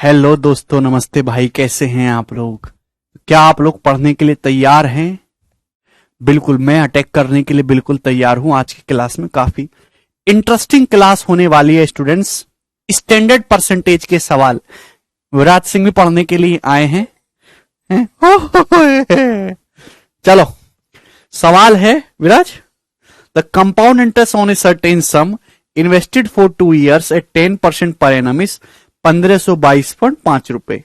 Hello दोस्तों, नमस्ते भाई। कैसे हैं आप लोग? क्या आप लोग पढ़ने के लिए तैयार हैं? बिल्कुल, मैं अटैक करने के लिए बिल्कुल तैयार हूं। आज की क्लास में काफी इंटरेस्टिंग क्लास होने वाली है स्टूडेंट्स। स्टैंडर्ड परसेंटेज के सवाल विराज सिंह भी पढ़ने के लिए आए हैं, हैं? चलो, सवाल है Viraj. The compound interest on a certain sum invested for 2 years at 10% per annum is 1522.5 रुपए।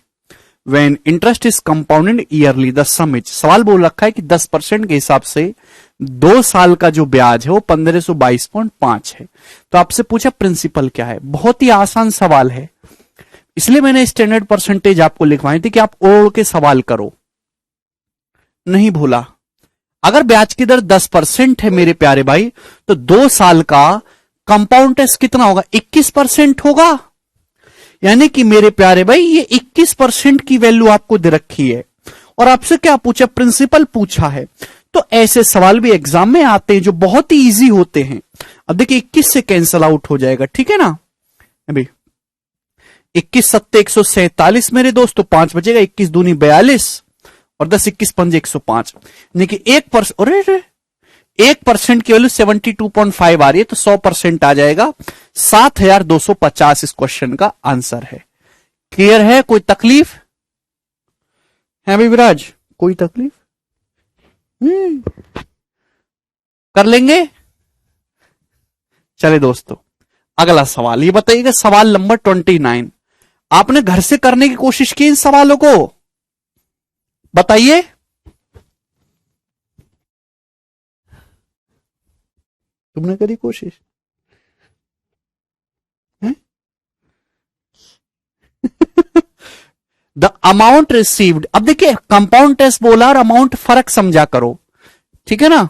When interest is compounded yearly the sum is. सवाल बोल रखा है कि 10% के हिसाब से 2 साल का जो ब्याज है वो 1522.5 है। तो आपसे पूछा प्रिंसिपल क्या है। बहुत ही आसान सवाल है, इसलिए मैंने स्टैंडर्ड परसेंटेज आपको लिखवाई थी कि आप ओढ़ के सवाल करो। नहीं भूला। अगर ब्याज की दर 10% है मेरे प्यारे भाई, तो 2 साल का कंपाउंड इंटरेस्ट कितना होगा? 21% होगा। यानी कि मेरे प्यारे भाई ये 21% की वैल्यू आपको दे रखी है। और आपसे क्या पूछा? प्रिंसिपल पूछा है। तो ऐसे सवाल भी एग्जाम में आते हैं जो बहुत ही इजी होते हैं। अब देखिए 21 से कैंसल आउट हो जाएगा, ठीक है ना। अभी 21 सत्ते 147 मेरे दोस्तों, 5 बचेगा। 21 दूनी 42 और 10 21 पंजे 105। यानी कि 1% की वैल्यू 72.5 आ रही है, तो 100% आ जाएगा। 7250 इस क्वेश्चन का आंसर है। क्लियर है? कोई तकलीफ है अभी विराज? कोई तकलीफ? कर लेंगे। चले दोस्तों, अगला सवाल ये बताइएगा। सवाल नंबर 29। आपने घर से करने की कोशिश की इन सवालों को? बताइए। तुमने करी कोशिश? The amount received. अब देखिए कंपाउंड टेस्ट बोला और अमाउंट फर्क समझा करो, ठीक है ना।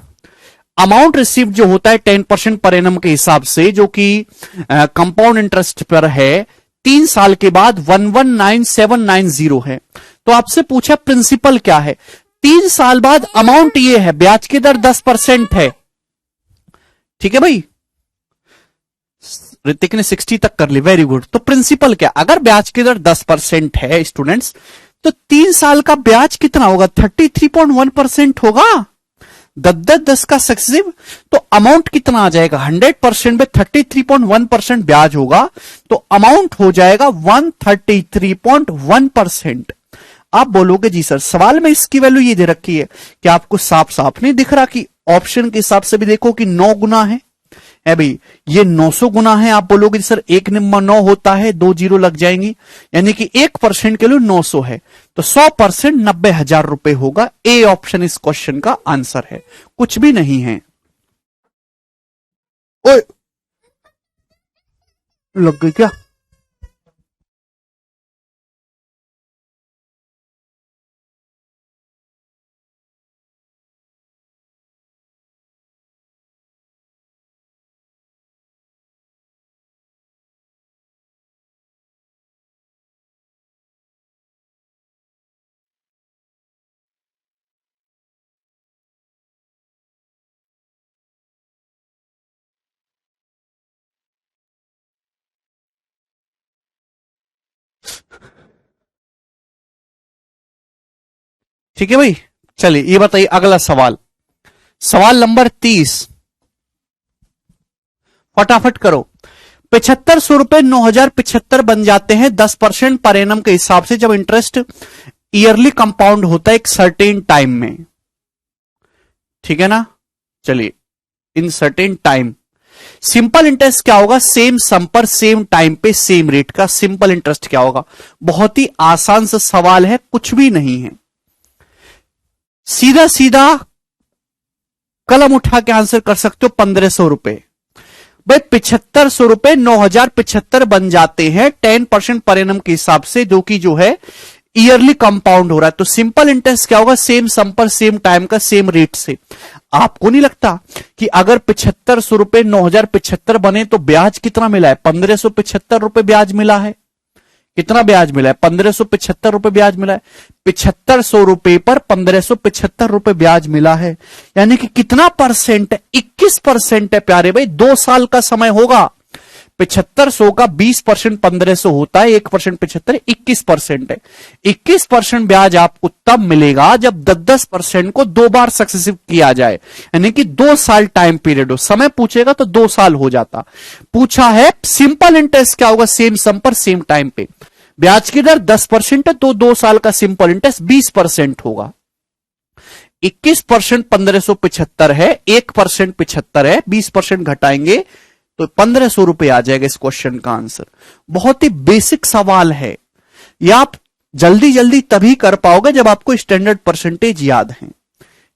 अमाउंट रिसीव्ड जो होता है 10% पर एनम के हिसाब से, जो कि कंपाउंड इंटरेस्ट पर है, 3 साल के बाद 119790 है। तो आपसे पूछा प्रिंसिपल क्या है। 3 साल बाद अमाउंट ये है, ब्याज की दर 10% है, ठीक है भाई। ऋतिक ने 60 तक कर ली, वेरी गुड। तो प्रिंसिपल क्या? अगर ब्याज की दर 10% है स्टूडेंट्स, तो 3 साल का ब्याज कितना होगा? 33.1% होगा। 10 का सक्सेसिव, तो अमाउंट कितना आ जाएगा? 100% में 33.1% ब्याज होगा, तो अमाउंट हो जाएगा 133.1%। आप बोलोगे जी सर सवाल में इसकी वैल्यू ये दे रखी है कि आपको साफ साफ नहीं दिख रहा कि ऑप्शन के हिसाब से भी देखो कि 9 गुना है भाई, ये 900 गुना है। आप बोलोगे सर 1 नंबर 9 होता है, 2 जीरो लग जाएंगी, यानी कि 1% के लिए 900 है, तो 100% 90,000 रुपए होगा। ए ऑप्शन इस क्वेश्चन का आंसर है, कुछ भी नहीं है। ओए लग गई क्या? ठीक है भाई, चलिए ये बताइए अगला सवाल। सवाल नंबर 30, फटाफट करो। 7500 रुपए 9075 बन जाते हैं 10% पर एनम के हिसाब से, जब इंटरेस्ट ईयरली कंपाउंड होता है एक सर्टेन टाइम में, ठीक है ना। चलिए, in certain time simple interest क्या होगा? सेम सम पर सेम टाइम पे सेम रेट का सिंपल इंटरेस्ट क्या होगा? बहुत ही आसान सा सवाल है, कुछ भी नहीं है। सीधा सीधा कलम उठा के आंसर कर सकते हो। 1500 रुपए भाई, 7500 रुपए 9075 बन जाते हैं 10% पर एनम के हिसाब से, जो कि जो है ईयरली कंपाउंड हो रहा है। तो सिंपल इंटरेस्ट क्या होगा? सेम सम पर सेम टाइम का सेम रेट से। आपको नहीं लगता कि अगर 7500 रुपए 9075 बने तो ब्याज कितना मिला है? 1575 रुपए ब्याज मिला है। कितना ब्याज मिला है? 1575 रुपए ब्याज मिला है। 7500 रुपए पर 1575 रुपए ब्याज मिला है, यानी कि कितना परसेंट है? 21% है प्यारे भाई। 2 साल का समय होगा, 7500 का 20% 1500 होता है, 1% 75 21% है। 21% ब्याज आपको तब मिलेगा जब 10% को 2 बार सक्सेसिव किया जाए, यानी कि 2 साल टाइम पीरियड हो। समय पूछेगा तो 2 साल हो जाता। पूछा है सिंपल इंटरेस्ट क्या होगा, सेम सम पर सेम टाइम पे। ब्याज की दर 10% है तो 2 साल का सिंपल इंटरेस्ट 20% होगा। 21% 1575 है, 1% 75 है, 20% घटाएंगे तो 1500 रुपए आ जाएगा इस क्वेश्चन का आंसर। बहुत ही बेसिक सवाल है, यह आप जल्दी जल्दी तभी कर पाओगे जब आपको स्टैंडर्ड परसेंटेज याद है।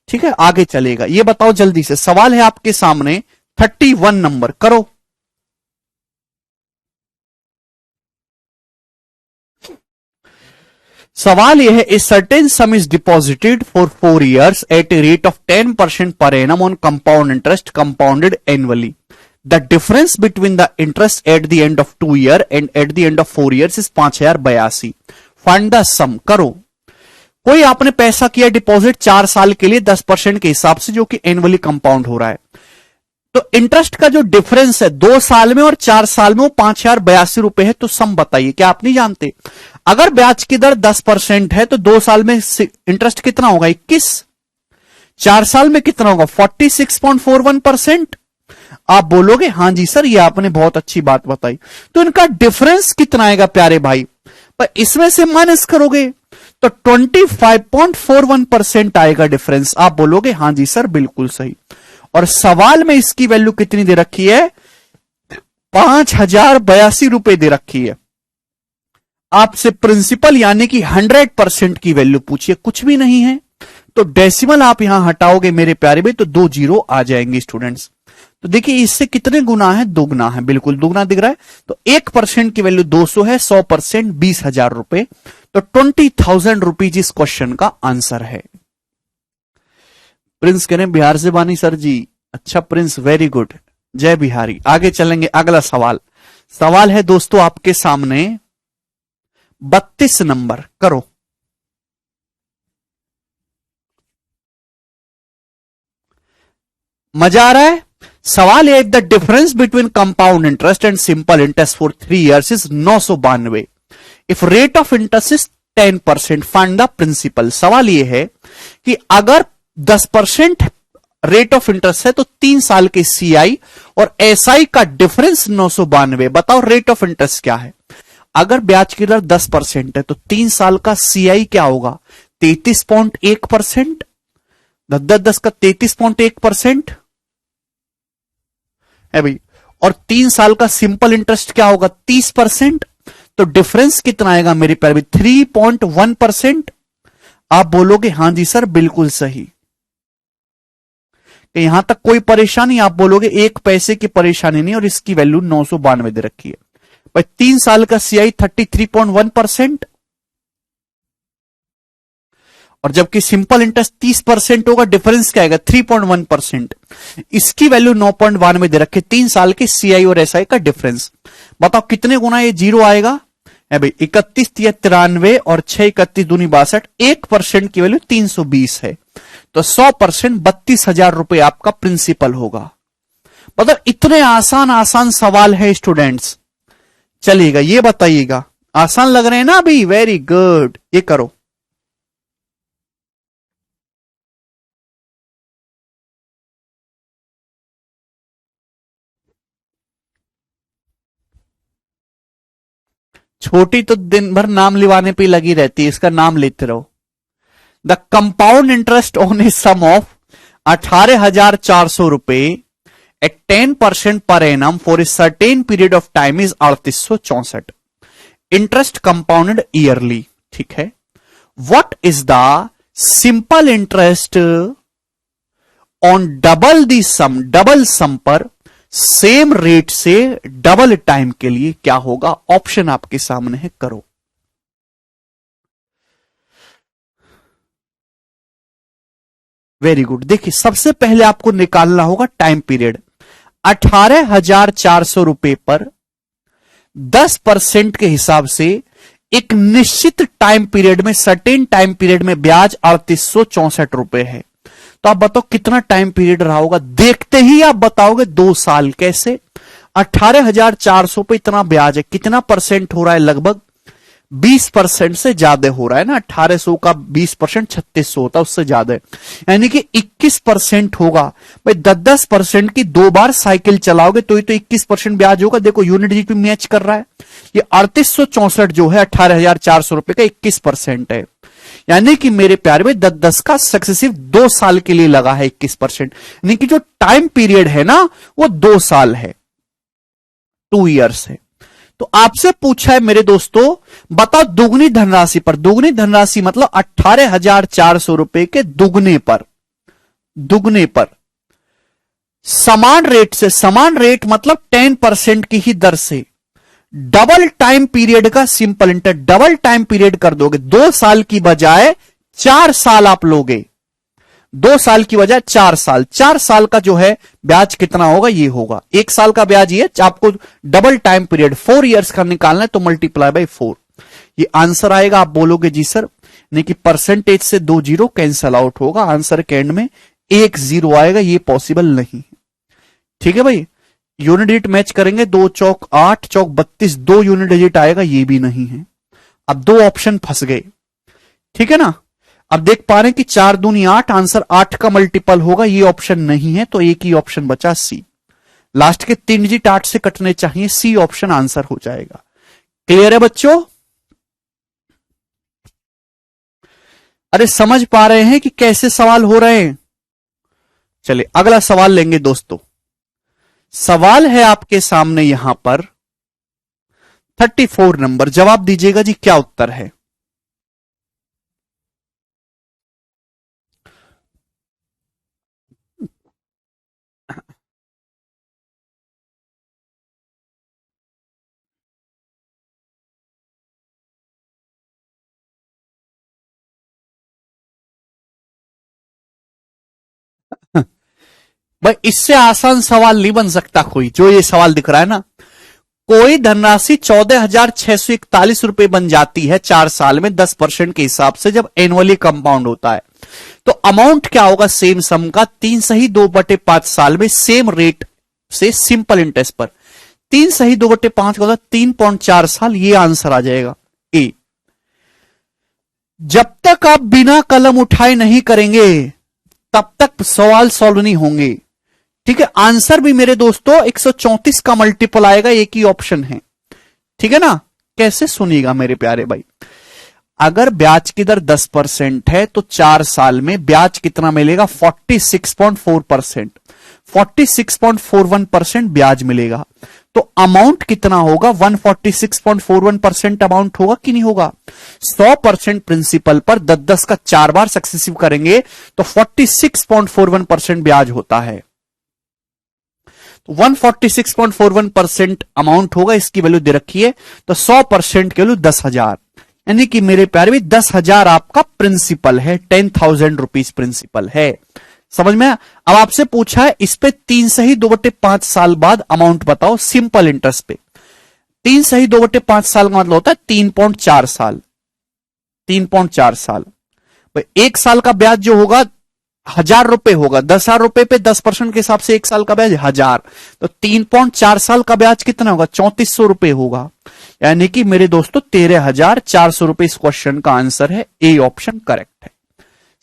ठीक है, आगे चलेगा। ये बताओ जल्दी से, सवाल है आपके सामने 31 नंबर, करो। सवाल यह है, a certain sum is deposited for 4 years at a rate of 10% per annum on compound interest compounded annually. The difference between the interest at the end of 2 year and at the end of 4 years is 5082। Find the sum, करो। कोई आपने पैसा किया deposit 4 साल के लिए 10% के हिसाब से, जो कि एनुअली कंपाउंड हो रहा है। तो इंटरेस्ट का जो डिफरेंस है 2 साल में और 4 साल में वो 5082 रुपए है। तो सम बताइए, क्या आप नहीं जानते? अगर ब्याज की दर 10% है तो 2 साल में इंटरेस्ट कितना होगा, 21। 4 साल में कितना होगा, 46.41%। आप बोलोगे हां जी सर, ये आपने बहुत अच्छी बात बताई। तो इनका डिफरेंस कितना आएगा प्यारे भाई? पर इसमें से माइनस करोगे तो 25.41% आएगा डिफरेंस। आप बोलोगे हां जी सर, बिल्कुल सही। और सवाल में इसकी वैल्यू कितनी दे रखी है, 5082 रुपए दे रखी है। आपसे प्रिंसिपल यानी कि 100% की वैल्यू पूछिए, कुछ भी नहीं है। तो डेसिमल आप यहां हटाओगे मेरे प्यारे भाई तो 2 जीरो आ जाएंगे स्टूडेंट्स। तो देखिए इससे कितने गुना है, 2 गुना है, बिल्कुल 2 गुना दिख रहा है। तो 1% की वैल्यू 200 है, 100% 20,000 रुपए। तो 20,000 रुपीज इस क्वेश्चन का आंसर है। प्रिंस कह रहे हैं बिहार से बानी सर जी, अच्छा प्रिंस, वेरी गुड, जय बिहारी। आगे चलेंगे, अगला सवाल। सवाल है दोस्तों आपके सामने 32 नंबर, करो। मजा आ रहा है? सवाल है, the difference between compound interest and simple interest for 3 years is 992। If rate of interest is 10%, find the principal. सवाल यह है कि अगर 10% रेट ऑफ इंटरेस्ट है तो 3 साल के सीआई और एसआई का डिफरेंस 992। बताओ रेट ऑफ इंटरेस्ट क्या है? अगर ब्याज की दर 10% है तो 3 साल का सीआई क्या होगा, 33.1%। 10 का 33.1% है भाई। और 3 साल का सिंपल इंटरेस्ट क्या होगा, 30%। तो डिफरेंस कितना आएगा मेरे प्यारे भाई, 3.1%। आप बोलोगे हां जी सर, बिल्कुल सही। यहां तक कोई परेशानी? आप बोलोगे 1 पैसे की परेशानी नहीं, और इसकी वैल्यू 992 दे रखी है। पर 3 साल का सीआई 33.1%, और जबकि सिंपल इंटरेस्ट 30% होगा, डिफरेंस क्या आएगा, 3.1%। इसकी वैल्यू 992 दे रखे, 3 साल के सीआई और एसआई का डिफरेंस। बताओ कितने गुना ये जीरो आएगा, है भाई 31 93 और 6 31 दूनी 62। 1% की वैल्यू 320 है, तो 100% 32,000 रुपए आपका प्रिंसिपल होगा। मतलब इतने आसान आसान सवाल है स्टूडेंट्स। चलिएगा, ये बताइएगा, आसान लग रहे हैं ना अभी? वेरी गुड, ये करो। छोटी तो दिन भर नाम लिवाने पे लगी रहती है, इसका नाम लेते रहो। The compound interest on a sum of 18,400 रुपए at 10% per annum for a certain period of time is 3864। Interest compounded yearly, ठीक है। What is the simple interest on double the sum, double sum पर same rate से double time के लिए क्या होगा? Option आपके सामने है, करो। Very good. देखिए सबसे पहले आपको निकालना होगा टाइम पीरियड। 18,400 रुपए पर 10% के हिसाब से एक निश्चित टाइम पीरियड में, सर्टेन टाइम पीरियड में ब्याज 3864 रुपए है। तो आप बताओ कितना टाइम पीरियड रहा होगा? देखते ही आप बताओगे 2 साल। कैसे? 18,400 पे इतना ब्याज है, कितना परसेंट हो रहा है? लगभग 20% से ज्यादा हो रहा है ना। 1800 का 20% 3600 होता है, उससे ज्यादा है, यानी कि 21% होगा। भाई 10-10% की दो बार साइकिल चलाओगे तो ही तो 21% ब्याज होगा। देखो यूनिट जी मैच कर रहा है। ये 3864 जो है 18,400 रुपए का 21% है, यानी कि मेरे प्यारे में 10-10 का सक्सेसिव 2 साल के लिए लगा है 21%, यानी कि जो टाइम पीरियड है ना वो 2 साल है, 2 इयर्स है। तो आपसे पूछा है मेरे दोस्तों, बताओ दुगनी धनराशि पर, दुगनी धनराशि मतलब 18,400 रुपए के दुगने पर, दुगने पर समान रेट से, समान रेट मतलब 10% की ही दर से डबल टाइम पीरियड का simple interest, double time period कर दोगे। 2 साल की बजाय 4 साल आप लोगे, 2 साल की बजाय 4 साल, 4 साल का जो है ब्याज कितना होगा? ये होगा 1 साल का ब्याज, ये आपको डबल टाइम पीरियड 4 इयर्स का निकालना है तो मल्टीप्लाई बाय 4, ये आंसर आएगा। आप बोलोगे जी सर, नहीं कि परसेंटेज से 2 जीरो कैंसल आउट होगा, आंसर के एंड में 1 जीरो आएगा, ये पॉसिबल नहीं। ठीक है भाई, यूनिट डिजिट मैच करेंगे, 2 चौक 8 चौक 32, 2 यूनिट डिजिट आएगा, ये भी नहीं है। अब 2 ऑप्शन फंस गए, ठीक है ना। अब देख पा रहे हैं कि 4 दूनी 8, आंसर 8 का मल्टीपल होगा, ये ऑप्शन नहीं है, तो एक ही ऑप्शन बचा सी। लास्ट के 3 डिजिट 8 से कटने चाहिए, सी ऑप्शन आंसर हो जाएगा। क्लियर है बच्चों? अरे समझ पा रहे हैं कि कैसे सवाल हो रहे हैं? चलिए अगला सवाल लेंगे दोस्तों। सवाल है आपके सामने यहां पर 34 नंबर, जवाब दीजिएगा जी क्या उत्तर है। भाई इससे आसान सवाल नहीं बन सकता कोई, जो ये सवाल दिख रहा है ना। कोई धनराशि 14,641 रुपए बन जाती है 4 साल में 10% के हिसाब से, जब एनुअली कंपाउंड होता है, तो अमाउंट क्या होगा सेम सम का? 3/2/5 साल में सेम रेट से सिंपल इंटरेस्ट पर। 3/2/5 का होता 3.4 साल, ये आंसर आ जाएगा ए। जब तक आप बिना कलम उठाए नहीं करेंगे तब तक सवाल सॉल्व नहीं होंगे। ठीक है, आंसर भी मेरे दोस्तों 134 का मल्टीपल आएगा, एक ही ऑप्शन है। ठीक है ना। कैसे सुनिएगा मेरे प्यारे भाई, अगर ब्याज की दर 10% है तो 4 साल में ब्याज कितना मिलेगा? 46.4%, 46.41% ब्याज मिलेगा। तो अमाउंट कितना होगा? 146.41% अमाउंट होगा कि नहीं होगा? 100% प्रिंसिपल पर 10-10 का 4 बार सक्सेसिव करेंगे तो 46.41% ब्याज होता है। 146.41% अमाउंट होगा, इसकी वैल्यू दे रखी है, तो 100% की वैल्यू 10,000, यानी कि मेरे प्यारे भी 10,000 आपका प्रिंसिपल है, 10,000 रुपीज प्रिंसिपल है। समझ में? अब आपसे पूछा है इस पे 3/2/5 साल बाद अमाउंट बताओ सिंपल इंटरेस्ट पे। 3/2/5 साल का मतलब होता है 3.4 साल, 3.4 साल। भाई 1 साल का ब्याज जो होगा 1,000 रुपए होगा, 10,000 रुपए पे 10% के हिसाब से 1 साल का ब्याज 1,000, तो 3.4 साल का ब्याज कितना होगा? 3,400 रुपए होगा, यानी कि मेरे दोस्तों 13,400 रुपए इस क्वेश्चन का आंसर है, ए ऑप्शन करेक्ट है।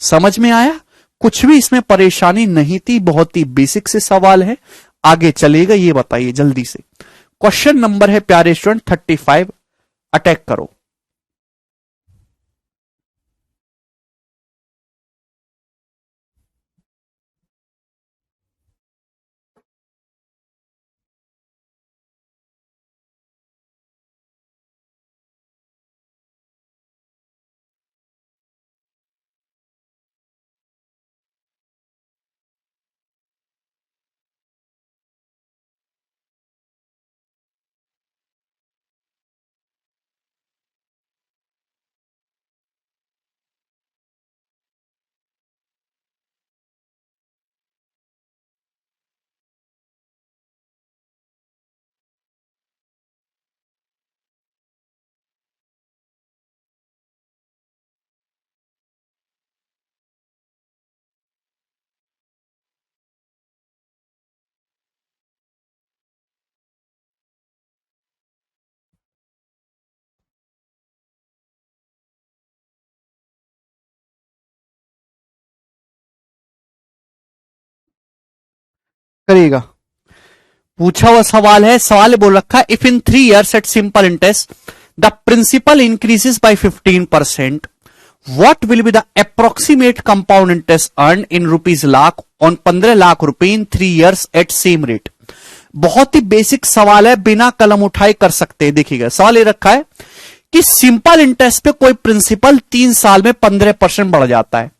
समझ में आया? कुछ भी इसमें परेशानी नहीं थी, बहुत ही बेसिक से सवाल है। आगे चलेगा ये बताइए जल्दी से। क्वेश्चन नंबर है प्यारे स्टूडेंट 35, अटैक करो। करिएगा। पूछा हुआ सवाल है, सवाल बोल रखा है if in 3 years at simple interest the principal increases by 15%, what will be the approximate compound interest earn in rupees lakh on 15 lakh rupaye in 3 years at same rate. बहुत ही बेसिक सवाल है, बिना कलम उठाए कर सकते हैं। देखिएगा सवाल ये रखा है कि सिंपल इंटरेस्ट पे कोई प्रिंसिपल 3 साल में 15% बढ़ जाता है।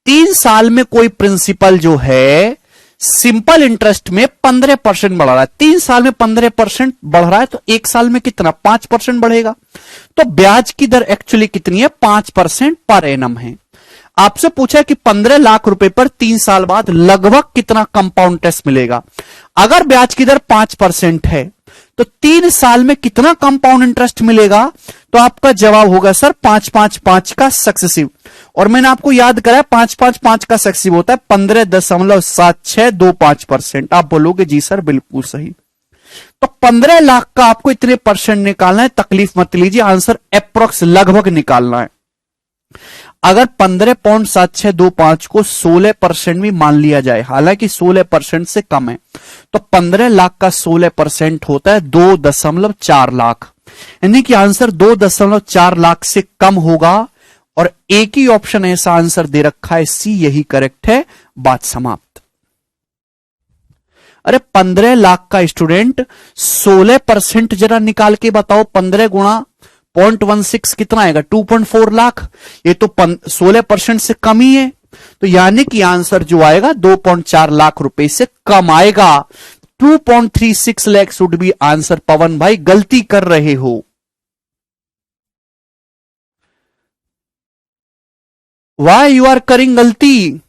3 साल में कोई प्रिंसिपल जो है सिंपल इंटरेस्ट में 15% बढ़ रहा है, 3 साल में 15% बढ़ रहा है, तो 1 साल में कितना 5% बढ़ेगा। तो ब्याज की दर एक्चुअली कितनी है 5% पर एनम है। आपसे पूछा कि 15 लाख रुपए पर 3 साल बाद लगभग कितना कंपाउंड इंटरेस्ट मिलेगा। अगर ब्याज की दर 5% है तो 3 साल में कितना कंपाउंड इंटरेस्ट मिलेगा, तो आपका जवाब होगा सर 5-5-5 का सक्सेसिव। और मैंने आपको याद कराया 5-5-5 का सक्सेसिव होता है 15.7625%। आप बोलोगे जी सर बिल्कुल सही। तो 15 लाख का आपको इतने परसेंट निकालना है, तकलीफ मत लीजिए, आंसर अप्रोक्स लगभग निकालना है। अगर 15.7625 को 16% भी मान लिया जाए, हालांकि 16% से कम है, तो 15 लाख का 16% होता है 2.4 लाख, यानी कि आंसर 2.4 लाख से कम होगा। और एक ही ऑप्शन ऐसा आंसर दे रखा है सी, यही करेक्ट है, बात समाप्त। अरे 15 लाख का स्टूडेंट 16% जरा निकाल के बताओ, 15 गुणा 0.16 कितना आएगा 2.4 लाख। ये तो 16% से कम ही है, तो यानी कि आंसर जो आएगा 2.4 लाख रुपए से कम आएगा। 2.36 लाख शुड बी आंसर। पवन भाई गलती कर रहे हो, वाई यू आर करिंग गलती।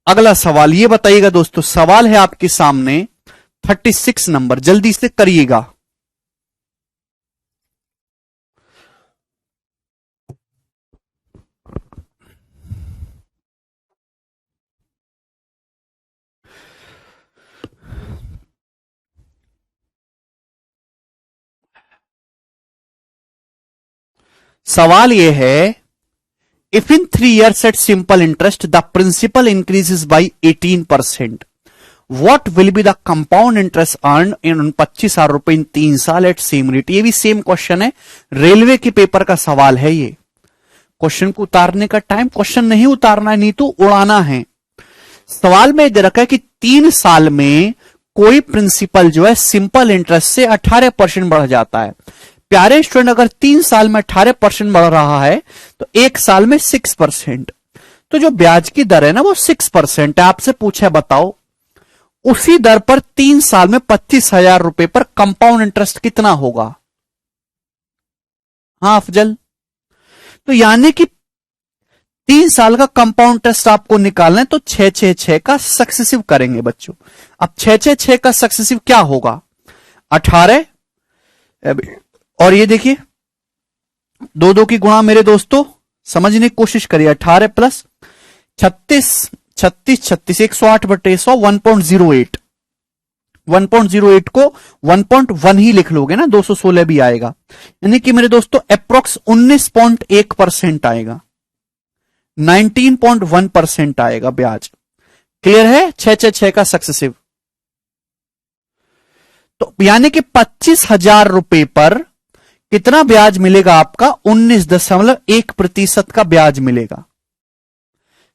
अगला सवाल ये बताइएगा दोस्तों, सवाल है आपके सामने 36 नंबर, जल्दी से करिएगा। सवाल यह है if in 3 years at simple interest the principal increases by 18%, what will be the compound interest earn in 25,000 rupaye in 3 साल एट सेम रेट। ये भी सेम क्वेश्चन है, रेलवे के पेपर का सवाल है ये। क्वेश्चन को उतारने का टाइम, क्वेश्चन नहीं उतारना है, नहीं तो उड़ाना है। सवाल में दे रखा है कि 3 साल में कोई प्रिंसिपल जो है सिंपल इंटरेस्ट से 18% बढ़ जाता है। प्यारे स्टूडेंट, अगर 3 साल में 18% बढ़ रहा है तो 1 साल में 6%, तो जो ब्याज की दर है ना वो 6% है। आपसे पूछा है बताओ उसी दर पर 3 साल में 25,000 रुपए पर कंपाउंड इंटरेस्ट कितना होगा। हाँ अफजल, तो यानी कि 3 साल का कंपाउंड इंटरेस्ट आपको निकालना है, तो 6-6-6 का सक्सेसिव करेंगे बच्चों। अब 6-6-6 का सक्सेसिव क्या होगा 18, और ये देखिए 2-2 की गुणा मेरे दोस्तों समझने की कोशिश करिए। 18 प्लस 36 108/100 1.08, 1.08 को 1.1 ही लिख लोगे ना, 216 भी आएगा, यानी कि मेरे दोस्तों अप्रोक्स 19.1% आएगा, 19.1% आएगा ब्याज। क्लियर है, 6-6-6 का सक्सेसिव। तो यानी कि 25,000 रुपए पर कितना ब्याज मिलेगा आपका 19.1% का ब्याज मिलेगा।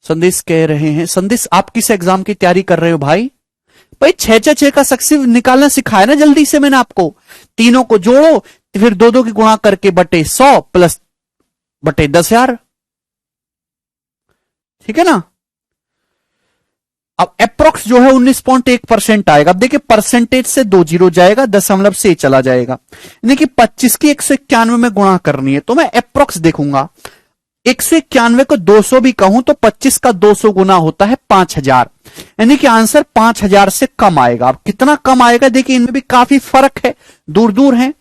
संदेश कह रहे हैं, संदेश आप किस एग्जाम की तैयारी कर रहे हो भाई? भाई 6-6 का सक्सेसिव निकालना सिखाया ना जल्दी से मैंने आपको। तीनों को जोड़ो, फिर 2-2 की गुणा करके बटे 100 प्लस बटे 10,000, ठीक है ना। अब अप्रोक्स जो है 19.1% आएगा। अब देखिए परसेंटेज से 2 जीरो जाएगा, दशमलव से चला जाएगा, यानी कि 25 की 191 में गुणा करनी है, तो मैं अप्रोक्स देखूंगा। 191 को 200 भी कहूं तो 25 का 200 गुना होता है 5,000, यानी कि आंसर 5,000 से कम आएगा। अब कितना कम आएगा देखिए, इनमें भी काफी फर्क है, दूर दूर है।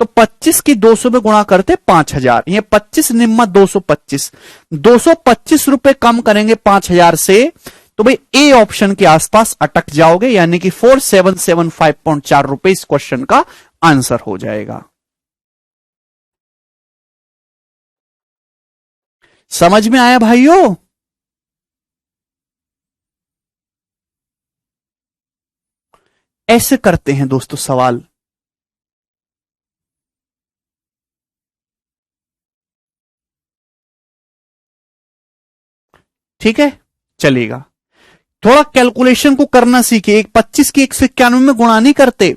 तो 25 की 200 में गुणा करते 5,000, ये 25 निम्मा 225, 225 रुपए कम करेंगे 5,000 से, तो भाई ए ऑप्शन के आसपास अटक जाओगे, यानी कि 4775.4 रुपए इस क्वेश्चन का आंसर हो जाएगा। समझ में आया भाइयों? ऐसे करते हैं दोस्तों सवाल। ठीक है, चलेगा। थोड़ा कैलकुलेशन को करना सीखे। 25 की 191 में गुणा नहीं करते।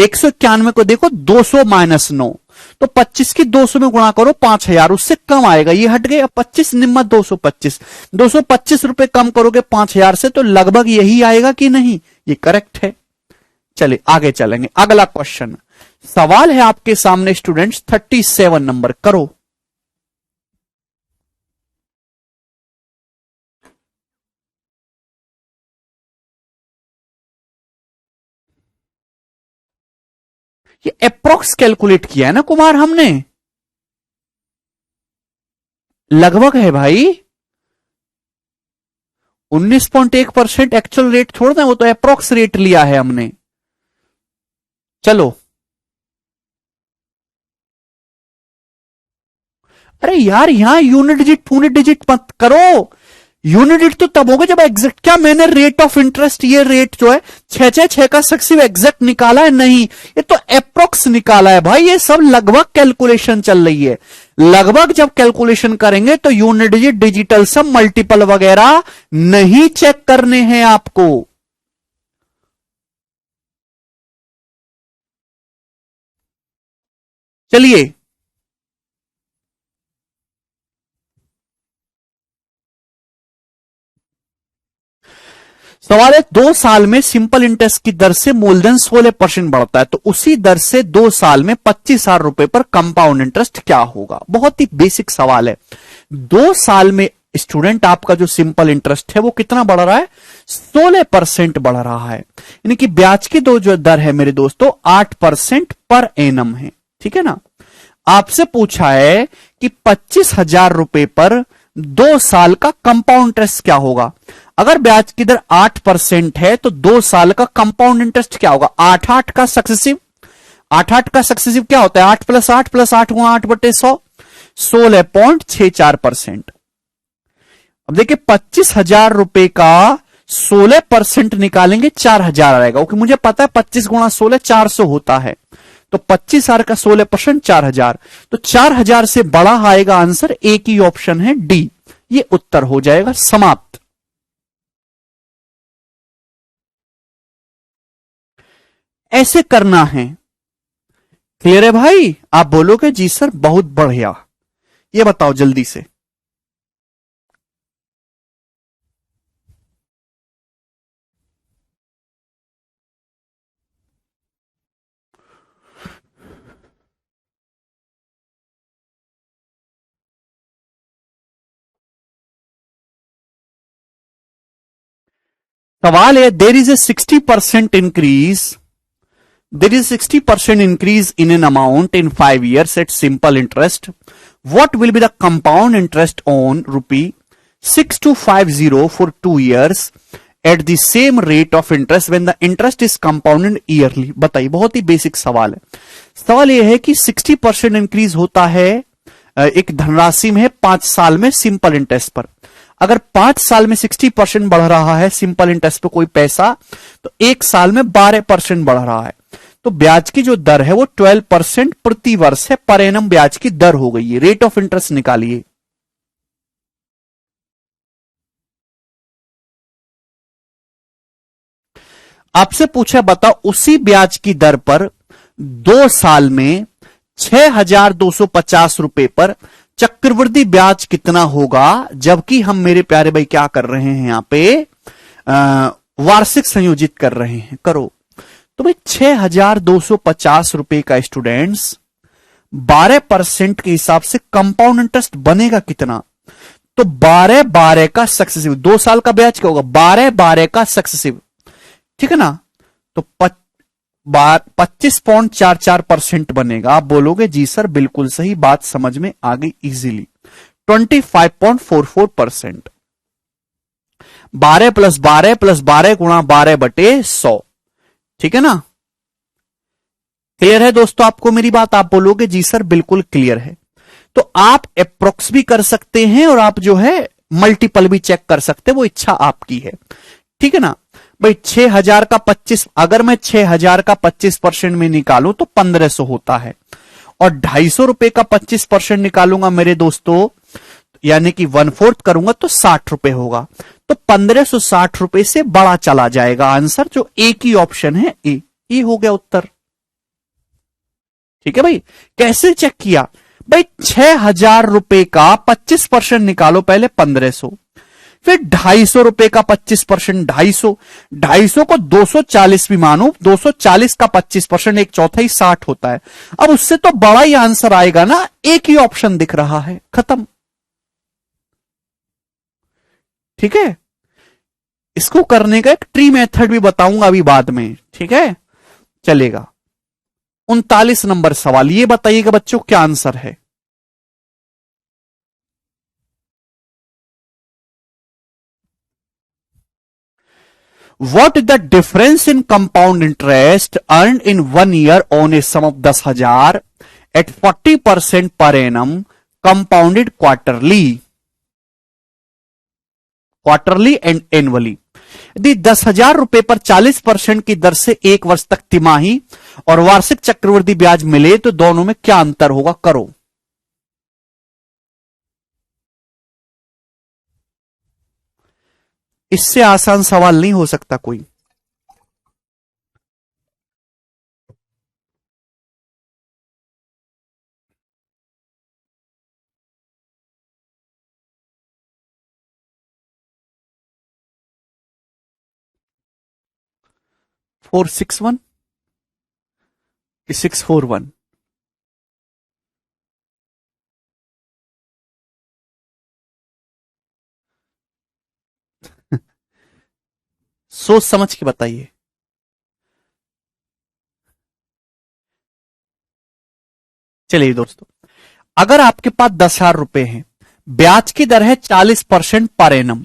191 को देखो 200 माइनस 9, तो 25 की 200 में गुणा करो 5000, उससे कम आएगा। ये हट गए। अब 25 निम्मा 225, 225 रुपए कम करोगे 5000 से, तो लगभग यही आएगा कि नहीं? ये करेक्ट है। चलिए आगे चलेंगे। अगला क्वेश्चन सवाल है आपके सामने स्टूडेंट्स, 37 नंबर करो। ये अप्रोक्स कैलकुलेट किया है ना कुमार हमने, लगभग है भाई। 19.1% एक्चुअल रेट छोड़ दें, वो तो अप्रोक्स रेट लिया है हमने। चलो, अरे यार यहां यूनिट डिजिट मत करो। यूनिट डिजिट तो तब होगा जब एग्जैक्ट, क्या मैंने रेट ऑफ इंटरेस्ट, ये रेट जो है 6 का सक्सेसिव एग्जैक्ट निकाला है? नहीं, ये तो अप्रोक्स निकाला है भाई। ये सब लगभग कैलकुलेशन चल रही है। लगभग जब कैलकुलेशन करेंगे तो यूनिट डिजिट, डिजिटल सम, मल्टीपल वगैरह नहीं चेक करने हैं आपको। चलिए, सवाल है 2 साल में सिंपल इंटरेस्ट की दर से मूलधन 16% बढ़ता है, तो उसी दर से 2 साल में 25,000 रुपए पर कंपाउंड इंटरेस्ट क्या होगा? बहुत ही बेसिक सवाल है। 2 साल में स्टूडेंट आपका जो सिंपल इंटरेस्ट है वो कितना बढ़ रहा है? 16% बढ़ रहा है। यानी कि ब्याज की जो दर है मेरे दोस्तों 8% पर एनम है। ठीक है ना? आपसे पूछा है कि 25,000 रुपए पर 2 साल का कंपाउंड इंटरेस्ट क्या होगा? अगर ब्याज की दर 8% है तो 2 साल का कंपाउंड इंटरेस्ट क्या होगा? 8 का सक्सेसिव। 8 का सक्सेसिव क्या होता है? 8 प्लस 8 प्लस 8 गुणा 8/100, 16.64%। अब देखिए 25,000 रुपए का 16% निकालेंगे 4,000 आएगा, क्योंकि मुझे पता है 25 गुणा 16 400 होता है। तो 25,000 का 16% 4,000, तो 4,000 से बड़ा आएगा आंसर। एक ही ऑप्शन है डी, ये उत्तर हो जाएगा। समाप्त। ऐसे करना है। क्लियर है भाई? आप बोलोगे जी सर बहुत बढ़िया। ये बताओ जल्दी से। सवाल है there is a 60% increase, there is 60% increase in an amount in 5 years at simple interest. What will be the compound interest on rupee 6250 for 2 years at the same rate of interest when the interest is compounded yearly? बताइए, बहुत ही basic सवाल है। सवाल यह है कि 60% increase होता है एक धनराशि में 5 साल में सिंपल इंटरेस्ट पर। अगर 5 साल में 60% बढ़ रहा है सिंपल इंटरेस्ट पे कोई पैसा, तो 1 साल में 12% बढ़ रहा है। तो ब्याज की जो दर है वो 12% प्रति वर्ष है। पर एनम ब्याज की दर हो गई है। रेट ऑफ इंटरेस्ट निकालिए। आपसे पूछा बताओ उसी ब्याज की दर पर 2 साल में 6,250 रुपए पर चक्रवृद्धि ब्याज कितना होगा? जबकि हम मेरे प्यारे भाई क्या कर रहे हैं यहां पे वार्षिक संयोजित कर रहे हैं। करो तो भाई 6,250 रुपए का स्टूडेंट्स 12% के हिसाब से कंपाउंड इंटरेस्ट बनेगा कितना? तो 12 का सक्सेसिव, 2 साल का ब्याज क्या होगा? 12 का सक्सेसिव। ठीक है ना? तो 25.44% बनेगा। आप बोलोगे जी सर बिल्कुल सही बात, समझ में आ गई इजीली। 25.44%। 12 प्लस 12 प्लस 12 गुणा 12/100। ठीक है ना? क्लियर है दोस्तों आपको मेरी बात? आप बोलोगे जी सर बिल्कुल क्लियर है। तो आप अप्रोक्स भी कर सकते हैं और आप जो है मल्टीपल भी चेक कर सकते हैं, वो इच्छा आपकी है। ठीक है ना भाई। 6,000 का 25, अगर मैं 6,000 का 25% में निकालूं तो 1,500 होता है, और 250 का 25% निकालूंगा मेरे दोस्तों, यानी कि 1/4 करूंगा तो 60 रुपए होगा। तो 1,560 रुपए से बड़ा चला जाएगा आंसर, जो एक ही ऑप्शन है ए हो गया उत्तर। ठीक है भाई। कैसे चेक किया भाई? 6,000 रुपए का 25% निकालो पहले, 1,500, फिर 250 रुपए का 25%, 250, 250 को 240 भी मानो, 240 का 25%, एक चौथाई 60 होता है। अब उससे तो बड़ा ही आंसर आएगा ना, एक ही ऑप्शन दिख रहा है, खत्म। ठीक है। इसको करने का एक ट्री मेथड भी बताऊंगा अभी बाद में, ठीक है, चलेगा। 39 नंबर सवाल, ये बताइएगा बच्चों क्या आंसर है? What is the difference in compound interest earned in 1 year on a sum of 10,000 at 40% per annum compounded quarterly? Quarterly and annually. यदि 10,000 रुपए पर 40% की दर से 1 वर्ष तक तिमाही और वार्षिक चक्रवृद्धि ब्याज मिले तो दोनों में क्या अंतर होगा? करो। इससे आसान सवाल नहीं हो सकता कोई। Four six one 641। सोच समझ के बताइए। चलिए दोस्तों, अगर आपके पास 10,000 रुपए हैं, ब्याज की दर है 40% पर एनम।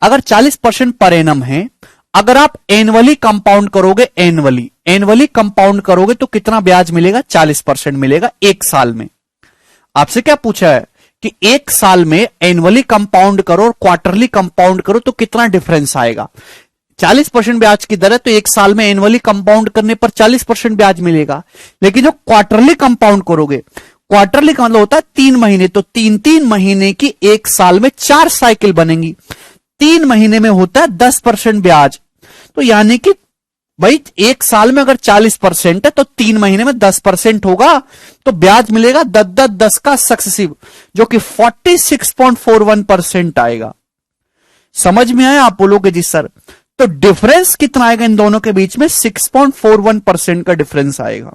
अगर 40% पर एनम है, अगर आप एनुअली कंपाउंड करोगे, एनुअली एनुअली कंपाउंड करोगे तो कितना ब्याज मिलेगा? 40% मिलेगा एक साल में। आपसे क्या पूछा है कि एक साल में एनुअली कंपाउंड करो और क्वार्टरली कंपाउंड करो तो कितना डिफरेंस आएगा? 40% ब्याज की दर है तो एक साल में एनुअली कंपाउंड करने पर 40% ब्याज मिलेगा। लेकिन जो क्वार्टरली कंपाउंड करोगे, क्वार्टरली का मतलब होता है 3 महीने, तो 3 3 महीने की एक साल में 4 साइकिल बनेंगी। 3 महीने में होता है 10% ब्याज। तो यानी कि भाई एक साल में अगर 40% है तो 3 महीने में 10% होगा, तो ब्याज मिलेगा 10 10 10 का सक्सेसिव, जो कि 46.41% आएगा। समझ में आया? आप बोलोगे जी सर, तो डिफरेंस कितना आएगा इन दोनों के बीच में? 6.41% का डिफरेंस आएगा।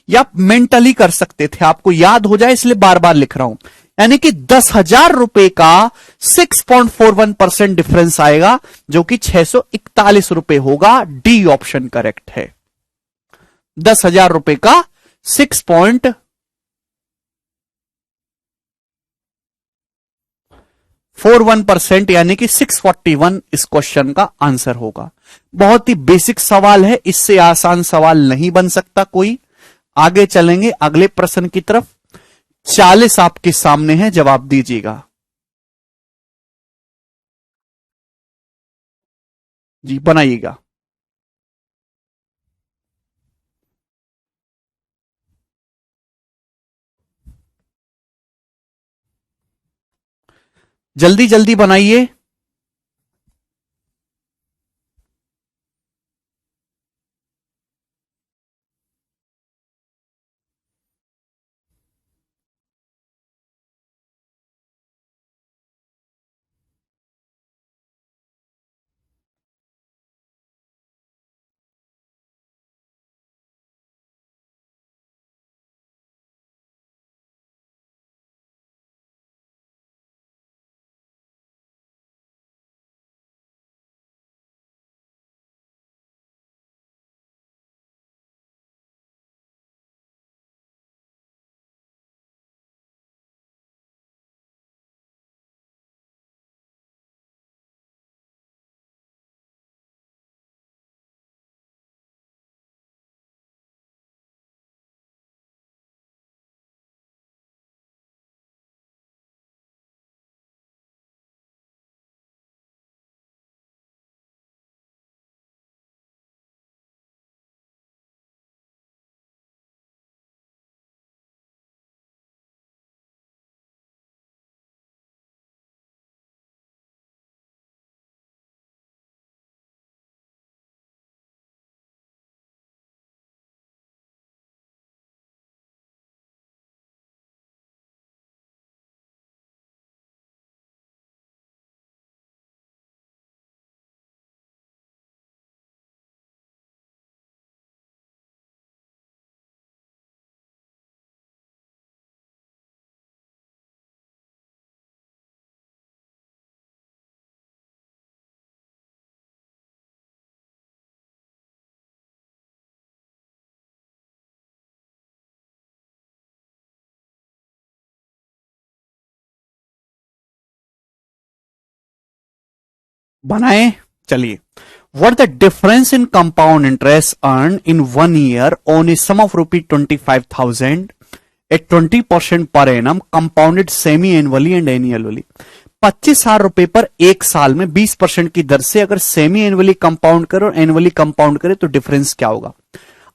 या आप मेंटली कर सकते थे, आपको याद हो जाए इसलिए बार बार लिख रहा हूं। यानी कि 10,000 रुपए का 6.41% डिफरेंस आएगा, जो कि 641 रुपए होगा। डी ऑप्शन करेक्ट है। 10,000 रुपए का 6.41%, यानी कि 641 इस क्वेश्चन का आंसर होगा। बहुत ही बेसिक सवाल है, इससे आसान सवाल नहीं बन सकता कोई। आगे चलेंगे अगले प्रश्न की तरफ। 40 आपके सामने है, जवाब दीजिएगा जी, बनाइएगा। जल्दी जल्दी बनाइए। बनाए, चलिए। What the difference in compound interest earned in 1 year on a sum of rupee 25,000 at 20% per annum compounded semi annually and annually? 25,000 रुपए पर एक साल में 20% की दर से अगर सेमी एनुअली कंपाउंड करे और एनुअली कंपाउंड करे तो डिफरेंस क्या होगा?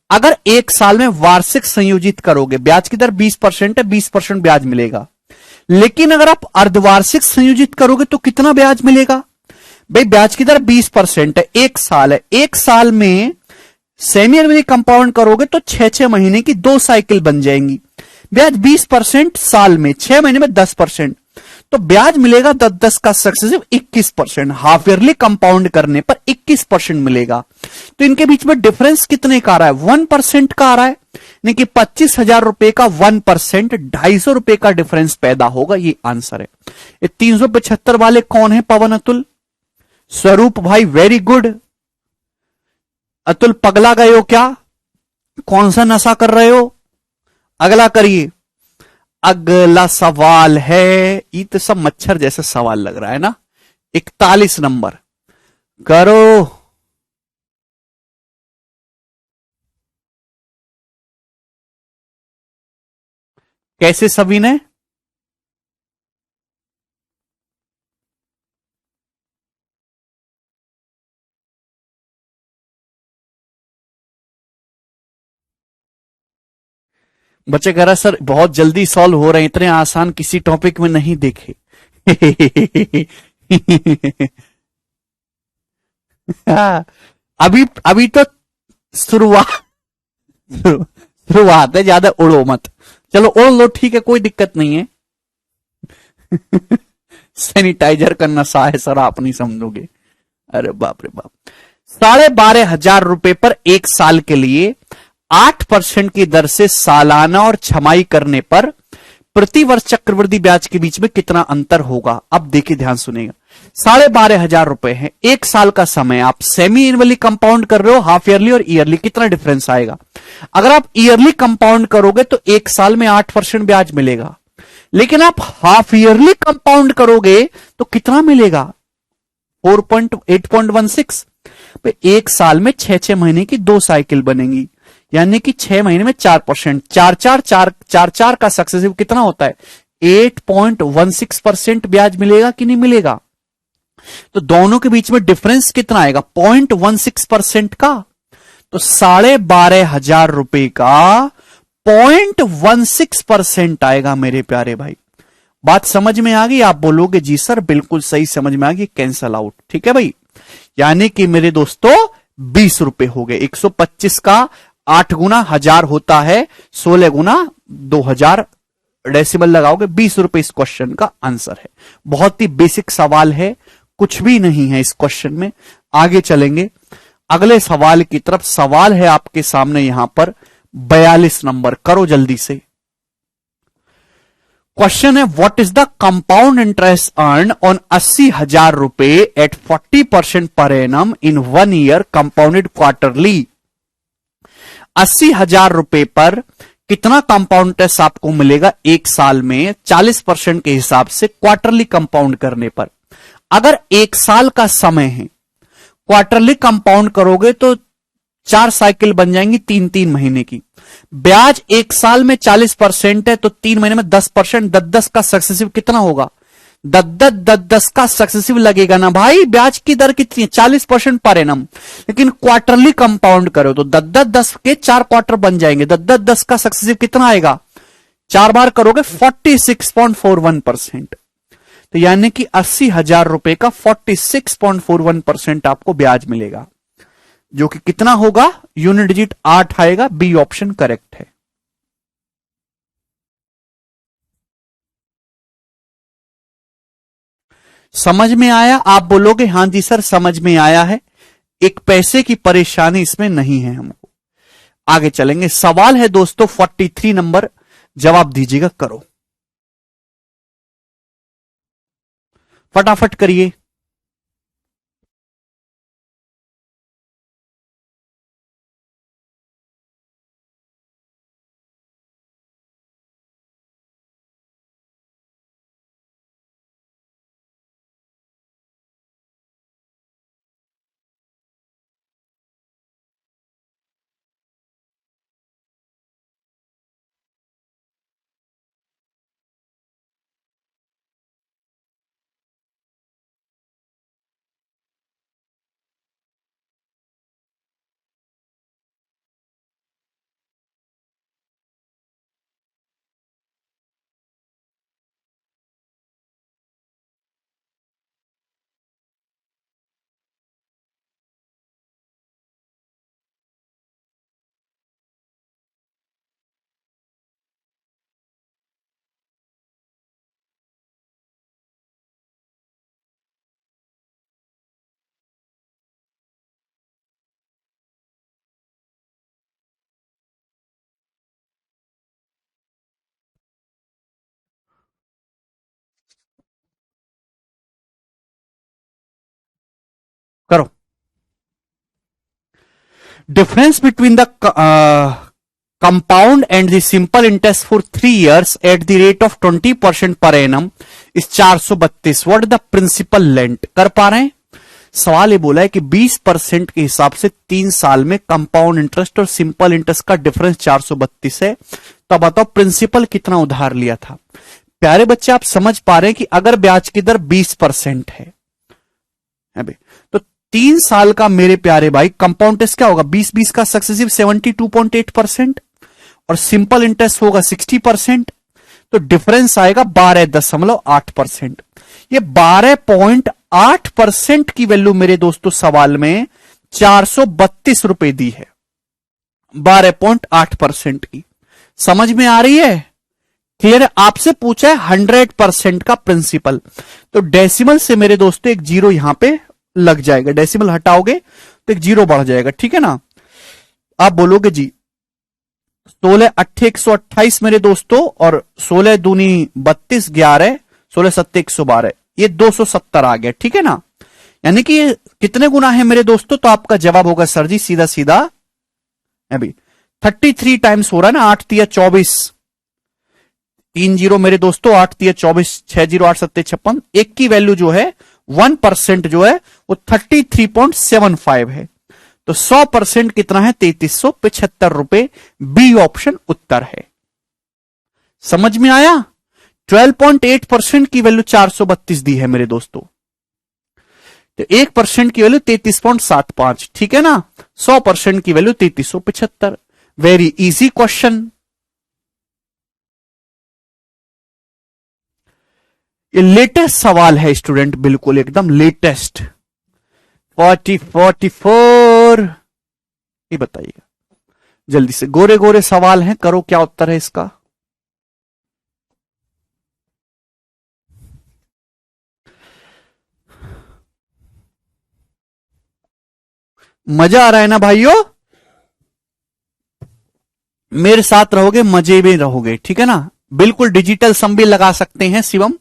अगर एक साल में वार्षिक संयोजित करोगे, ब्याज की दर 20% है, 20% ब्याज मिलेगा। लेकिन अगर आप अर्धवार्षिक संयोजित करोगे तो कितना ब्याज मिलेगा? भाई ब्याज की दर 20% है, एक साल है, एक साल में सेमी एनुअली कंपाउंड करोगे तो 6-6 महीने की 2 साइकिल बन जाएंगी। ब्याज 20% साल में, 6 महीने में 10%, तो ब्याज मिलेगा 10-10 का सक्सेसिव 21%। हाफ ईयरली कंपाउंड करने पर 21% मिलेगा। तो इनके बीच में डिफरेंस कितने का आ रहा है? 1% का आ रहा है। यानी कि 25,000 रुपए का 1%, 250 रुपए का डिफरेंस पैदा होगा। ये आंसर है। ये 375 वाले कौन है? पवन, अतुल, स्वरूप भाई, वेरी गुड। अतुल पगला गए हो क्या? कौन सा नशा कर रहे हो? अगला करिए। अगला सवाल है, ये तो सब मच्छर जैसा सवाल लग रहा है ना। 41 नंबर करो। कैसे सभी ने? बच्चे कह रहा सर बहुत जल्दी सॉल्व हो रहे हैं, इतने आसान किसी टॉपिक में नहीं देखे। अभी अभी तो शुरुआत, शुरुआत है, ज्यादा उड़ो मत। चलो उड़ लो, ठीक है, कोई दिक्कत नहीं है। सैनिटाइजर का नशा है सर, आप नहीं समझोगे। अरे बाप रे बाप। 12,500 रुपए पर एक साल के लिए 8% की दर से सालाना और छमाई करने पर प्रति वर्ष चक्रवृद्धि ब्याज के बीच में कितना अंतर होगा? अब देखिए, ध्यान सुनेगा। 12,500 रुपए है, एक साल का समय, आप सेमी एनुअली कंपाउंड कर रहे हो, हाफ ईयरली और ईयरली, कितना डिफरेंस आएगा? अगर आप ईयरली कंपाउंड करोगे तो एक साल में 8% ब्याज मिलेगा, लेकिन आप हाफ ईयरली कंपाउंड करोगे तो कितना मिलेगा? 8.16। एक साल में 6-6 महीने की 2 साइकिल बनेंगी, यानी कि 6 महीने में 4%, चार का सक्सेसिव कितना होता है? 8.16% ब्याज मिलेगा कि नहीं मिलेगा? तो दोनों के बीच में डिफरेंस कितना आएगा? 0.16% का। तो 12,500 रुपए का 0.16% आएगा मेरे प्यारे भाई। बात समझ में आ गई? आप बोलोगे जी सर बिल्कुल सही समझ में आ गई, कैंसल आउट, ठीक है भाई। यानी कि मेरे दोस्तों 20 रुपए हो गए। 125 का 8 गुना 1000 होता है, 16 गुना 2000 डेसिमल लगाओगे, 20 रुपए इस क्वेश्चन का आंसर है। बहुत ही बेसिक सवाल है, कुछ भी नहीं है इस क्वेश्चन में। आगे चलेंगे अगले सवाल की तरफ। सवाल है आपके सामने यहां पर 42 नंबर, करो जल्दी से। क्वेश्चन है, what is the compound interest earn on 80,000 रुपए at 40% per annum in 1 year compounded quarterly? 80,000 रुपए पर कितना कंपाउंड इंटरेस्ट आपको मिलेगा एक साल में 40% के हिसाब से क्वार्टरली कंपाउंड करने पर? अगर एक साल का समय है, क्वार्टरली कंपाउंड करोगे तो 4 साइकिल बन जाएंगी 3-3 महीने की। ब्याज एक साल में 40% है, तो 3 महीने में 10%, 10-10 का सक्सेसिव कितना होगा? 10-10 का सक्सेसिव लगेगा ना भाई। ब्याज की दर कितनी है? 40% पर एनम। लेकिन क्वार्टरली कंपाउंड करो तो 10-10 के 4 क्वार्टर बन जाएंगे, 10-10 का सक्सेसिव कितना आएगा? 4 बार करोगे 46.41%। तो यानी कि 80,000 रुपए का 46.41% आपको ब्याज मिलेगा, जो कि कितना होगा? यूनिट डिजिट 8 आएगा। बी ऑप्शन करेक्ट है। समझ में आया? आप बोलोगे हां जी सर समझ में आया है, एक पैसे की परेशानी इसमें नहीं है हमको। आगे चलेंगे। सवाल है दोस्तों 43 नंबर, जवाब दीजिएगा, करो फटाफट करिए। Difference between the compound and the simple interest for 3 years at the rate of 20% per annum is 432. What is the principal lent? कर पा रहे हैं? सवाल ये बोला है कि 20% के हिसाब से 3 साल में कंपाउंड इंटरेस्ट और सिंपल इंटरेस्ट का डिफरेंस 432 है। तो बताओ प्रिंसिपल कितना उधार लिया था। प्यारे बच्चे आप समझ पा रहे हैं कि अगर ब्याज की दर 20% है तो 3 साल का मेरे प्यारे भाई कंपाउंड इंटरेस्ट क्या होगा, 20-20 का सक्सेसिव 72.8% और सिंपल इंटरेस्ट होगा 60%, तो डिफरेंस आएगा 12.8%। ये 12.8% की वैल्यू मेरे दोस्तों सवाल में 432 रुपए दी है, 12.8% की। समझ में आ रही है? क्लियर है? आपसे पूछा है 100% का प्रिंसिपल, तो डेसिमल से मेरे दोस्तों एक जीरो यहां पे लग जाएगा, डेसिमल हटाओगे तो एक जीरो बढ़ जाएगा, ठीक है ना। आप बोलोगे जी 16 8 128 मेरे दोस्तों और 16 दूनी 32 11 16 7 112, ये 270 आ गया, ठीक है ना। यानी कि ये कितने गुना है मेरे दोस्तों, तो आपका जवाब होगा सर जी सीधा सीधा अभी 33 टाइम्स हो रहा है ना, 8 तिया 24, 3 जीरो मेरे दोस्तों, 8 तिया 24, 6 जीरो 8 7 56, एक की वैल्यू जो है 1% जो है वो 33.75 है, तो 100% कितना है 3375 रुपए। बी ऑप्शन उत्तर है। समझ में आया? 12.8% की वैल्यू 432 दी है मेरे दोस्तों, तो 1% की वैल्यू 33.75, ठीक है ना। 100% की वैल्यू 3375। Very easy question. ये लेटेस्ट सवाल है स्टूडेंट, बिल्कुल एकदम लेटेस्ट। 44 ये बताइएगा जल्दी से, गोरे गोरे सवाल हैं, करो क्या उत्तर है इसका। मजा आ रहा है ना भाइयों? मेरे साथ रहोगे मजे में रहोगे, ठीक है ना। बिल्कुल डिजिटल सम भी लगा सकते हैं शिवम,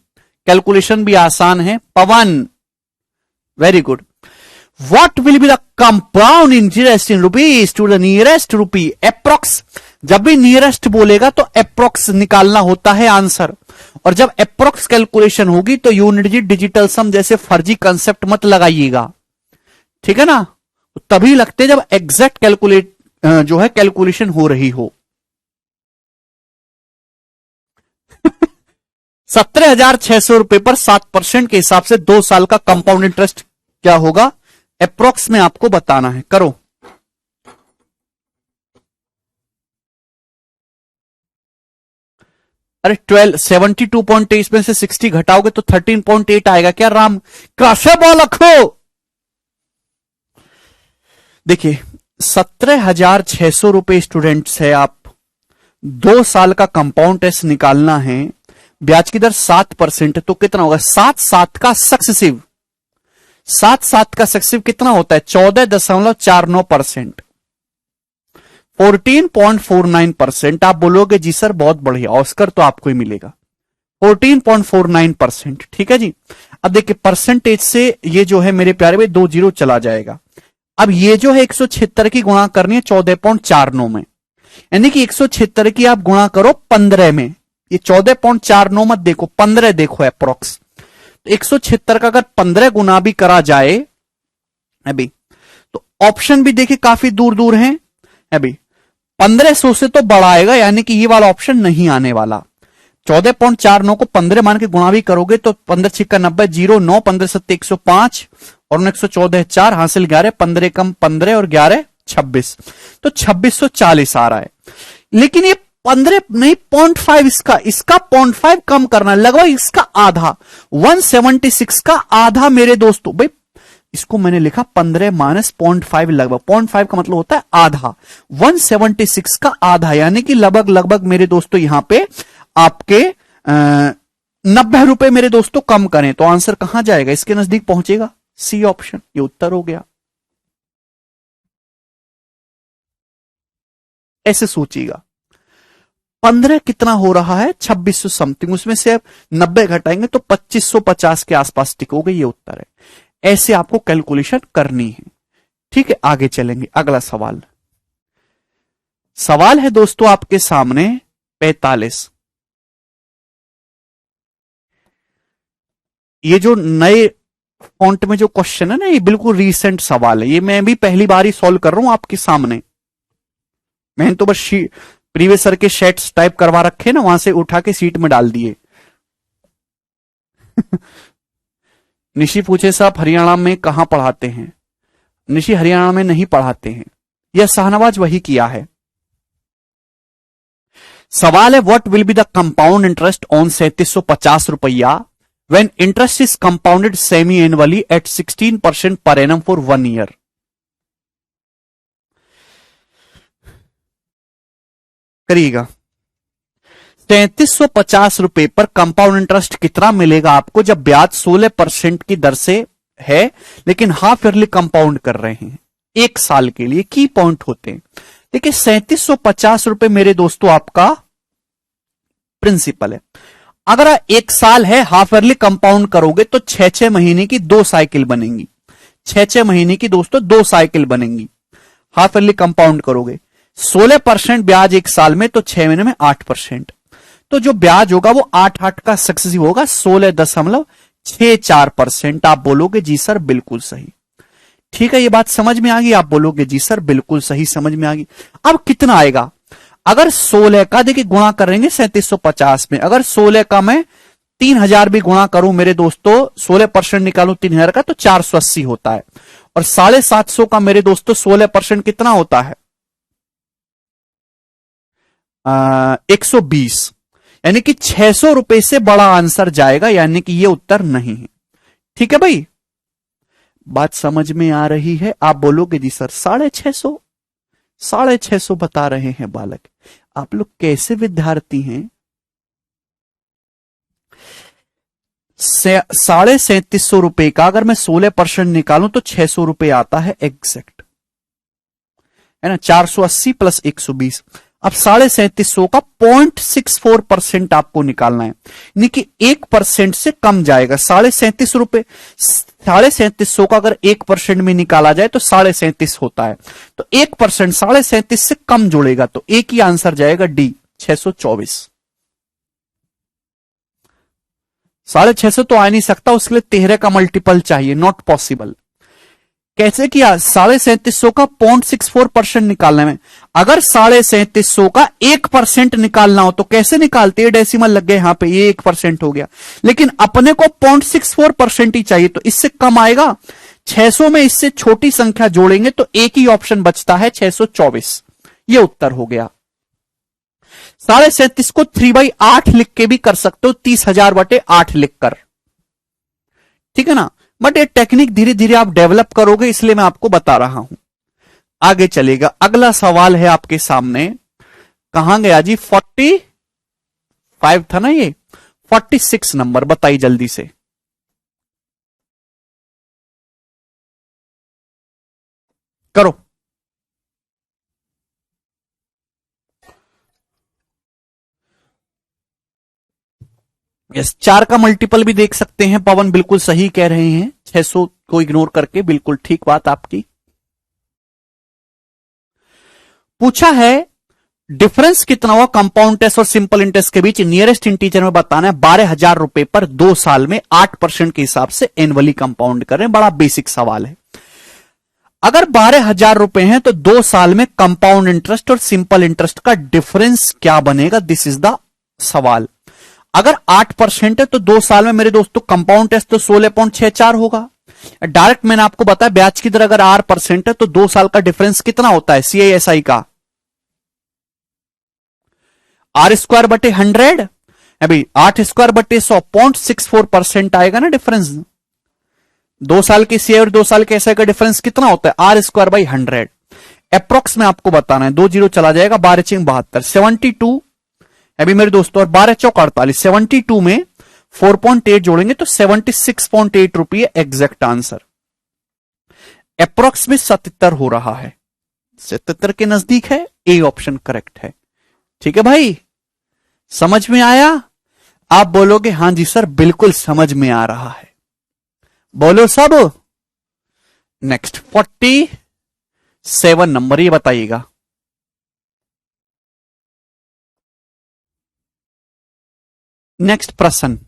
कैलकुलेशन भी आसान है। Pawan very good. What will be the compound interest in rupees to the nearest rupee? Approx, जब भी नियरेस्ट बोलेगा तो अप्रोक्स निकालना होता है आंसर, और जब अप्रोक्स कैलकुलेशन होगी तो यूनिट डिजिटल सम जैसे फर्जी कंसेप्ट मत लगाइएगा, ठीक है ना। तभी लगते जब एग्जैक्ट कैलकुलेट जो है कैलकुलेशन हो रही हो। 17,600 रुपए पर 7% के हिसाब से 2 साल का कंपाउंड इंटरेस्ट क्या होगा, अप्रोक्स में आपको बताना है। करो। अरे 72.8 में से 60 घटाओगे तो 13.8 आएगा क्या राम? कैसे बालक हो? देखिए 17,600 रुपए स्टूडेंट्स है, आप 2 साल का कंपाउंड टेस्ट निकालना है, ब्याज की दर 7% तो कितना होगा, 7 का सक्सेसिव, 7 का सक्सेसिव कितना होता है 14.49%, 14.49%। आप बोलोगे जी सर बहुत बढ़िया, ऑस्कर तो आपको ही मिलेगा। 14.49%, ठीक है जी। अब देखिए परसेंटेज से ये जो है मेरे प्यारे भाई 2 जीरो चला जाएगा। अब ये जो है 176 की गुणा करनी है 14.49 में, यानी कि 176 की आप गुणा करो 15 में, ये 14.49 मत देखो 15 देखो अप्रोक्स। 176 का अगर 15 गुना भी करा जाए अभी, तो ऑप्शन भी देखिए काफी दूर दूर हैं अभी, 1500 से तो बढ़ाएगा, यानी कि ये वाला ऑप्शन नहीं आने वाला। 14.49 को 15 मान के गुणा भी करोगे तो 15 छिक्का 90, 0 9, 15 सत्ते 105 और 114 4, हासिल 11, 15 कम 15 और 11 26, तो 2640 आ रहा है। लेकिन ये 15 नहीं 0.5 इसका 0.5 कम करना, लगभग इसका आधा, 176 का आधा मेरे दोस्तों। भाई इसको मैंने लिखा 15 माइनस 0.5, लगभग 0.5 का मतलब होता है आधा, 176 का आधा, यानी कि लगभग मेरे दोस्तों यहां पे आपके 90 रुपए मेरे दोस्तों कम करें तो आंसर कहां जाएगा, इसके नजदीक पहुंचेगा, सी ऑप्शन, ये उत्तर हो गया। ऐसे सोचिएगा 15 कितना हो रहा है 2600 समथिंग, उसमें से आप 90 घटाएंगे तो 2550 के आसपास टिकोगे, ये उत्तर है। ऐसे आपको कैलकुलेशन करनी है, ठीक है। आगे चलेंगे, अगला सवाल। सवाल है दोस्तों आपके सामने 45। ये जो नए फॉन्ट में जो क्वेश्चन है ना, ये बिल्कुल रीसेंट सवाल है, ये मैं भी पहली बार ही सॉल्व कर रहा हूं आपके सामने। मैंने तो बस प्रीवियस सर के शेट्स टाइप करवा रखे ना, वहां से उठा के सीट में डाल दिए। निशी पूछे साहब हरियाणा में कहां पढ़ाते हैं? निशी हरियाणा में नहीं पढ़ाते हैं, यह शाहनवाज वही किया है। सवाल है what will be the compound interest on 3750 when interest is compounded semi-annually at 16% per annum for 1 year. करिएगा 3350 पर कंपाउंड इंटरेस्ट कितना मिलेगा आपको जब ब्याज 16% की दर से है, लेकिन हाफ ईयरली कंपाउंड कर रहे हैं एक साल के लिए। की पॉइंट होते हैं। देखिए 3750 मेरे दोस्तों आपका प्रिंसिपल है। अगर एक साल है, हाफ ईयरली कंपाउंड करोगे तो 6-6 महीने की 2 साइकिल बनेंगी। 6-6 महीने की दोस्तों 2 साइकिल बनेंगी, हाफ ईयरली कंपाउंड करोगे। 16% ब्याज एक साल में, तो 6 महीने में 8%। तो जो ब्याज होगा वो 8-8 का सक्सेसिव होगा, 16.64%। आप बोलोगे जी सर बिल्कुल सही। ठीक है, ये बात समझ में आ गई? आप बोलोगे जी सर बिल्कुल सही, समझ में आ गई। अब कितना आएगा? अगर 16 का देखिए गुणा करेंगे 3750 में, अगर 16 का मैं 3000 भी गुणा करूं मेरे दोस्तों, 16% निकालूं 3000 का तो 480 होता है। और 750 का मेरे दोस्तों 16% कितना होता है? 120। यानी कि 600 रुपए से बड़ा आंसर जाएगा, यानी कि ये उत्तर नहीं है। ठीक है भाई, बात समझ में आ रही है? आप बोलोगे जी सर 650, 650 बता रहे हैं बालक। आप लोग कैसे विद्यार्थी हैं? 3750 रुपए का अगर मैं 16% निकालूं तो 600 रुपए आता है एग्जैक्ट, है ना। 480 प्लस 120। अब 3750 का 0.64% आपको निकालना है, यानी कि 1% से कम जाएगा। 3750 रुपए, 3750 का अगर 1% में निकाला जाए तो 37.5 होता है, तो 1% 37.5 से कम जोड़ेगा, तो एक ही आंसर जाएगा डी 624। 650 तो आ नहीं सकता, उसके लिए 13 का मल्टीपल चाहिए, नॉट पॉसिबल। कैसे किया? 3750 का 0.64% निकालने में, अगर 3750 का 1% निकालना हो तो कैसे निकालते? डेसिमल लग गए यहां पे, ये 1% हो गया, लेकिन अपने को 0.64% ही चाहिए, तो इससे कम आएगा। 600 में इससे छोटी संख्या जोड़ेंगे तो एक ही ऑप्शन बचता है 624। ये उत्तर हो गया। 3750 को 3/8 लिख के भी कर सकते हो, 30,000/8 लिखकर, ठीक है ना। बट ये टेक्निक धीरे धीरे आप डेवलप करोगे, इसलिए मैं आपको बता रहा हूं। आगे चलेगा, अगला सवाल है आपके सामने। कहां गया जी? 45 था ना, ये 46 नंबर बताइए जल्दी से। करो। यस, 4 का मल्टीपल भी देख सकते हैं। पवन बिल्कुल सही कह रहे हैं, 600 को इग्नोर करके, बिल्कुल ठीक बात आपकी। पूछा है डिफरेंस कितना हुआ कंपाउंड टेस्ट और सिंपल इंटरेस्ट के बीच, नियरेस्ट इंटीजर में बताना है। 12,000 रुपए पर 2 साल में 8% के हिसाब से एनुअली कंपाउंड करें। बड़ा बेसिक सवाल है। अगर 12,000 रुपए हैं तो 2 साल में कंपाउंड इंटरेस्ट और सिंपल इंटरेस्ट का डिफरेंस क्या बनेगा? दिस इज द सवाल। अगर 8% है तो 2 साल में मेरे दोस्तों कंपाउंड टेस्ट तो 16.64 होगा। डायरेक्ट मैंने आपको बताया ब्याज की दर अगर 8% है तो 2 साल का डिफरेंस कितना होता है CISI का? R²/100। अभी 8²/100 0.64% आएगा ना डिफरेंस। 2 साल के CI और 2 साल के SI का डिफरेंस कितना होता है? R²/100। अप्रोक्स में आपको बताना है, 2 जीरो चला जाएगा, 12×72 72। अभी मेरे दोस्तों, और 12×4 = 72 में 4.8 जोड़ेंगे तो 76.8 रुपये एग्जैक्ट आंसर। अप्रोक्स में 77 हो रहा है, 77 के नजदीक है, ए ऑप्शन करेक्ट है। ठीक है भाई, समझ में आया? आप बोलोगे हां जी सर बिल्कुल समझ में आ रहा है, बोलो सब। नेक्स्ट 47 नंबर, ये बताइएगा। नेक्स्ट प्रश्न।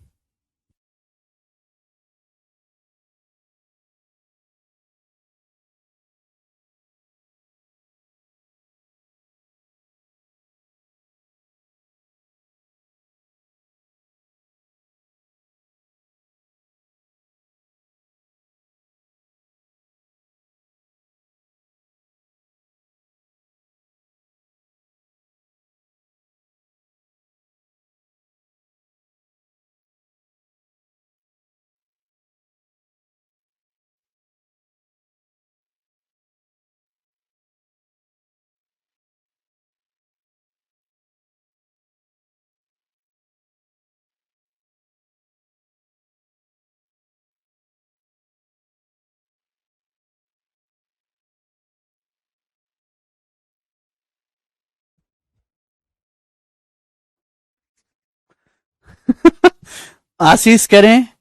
आशीष कह रहे हैं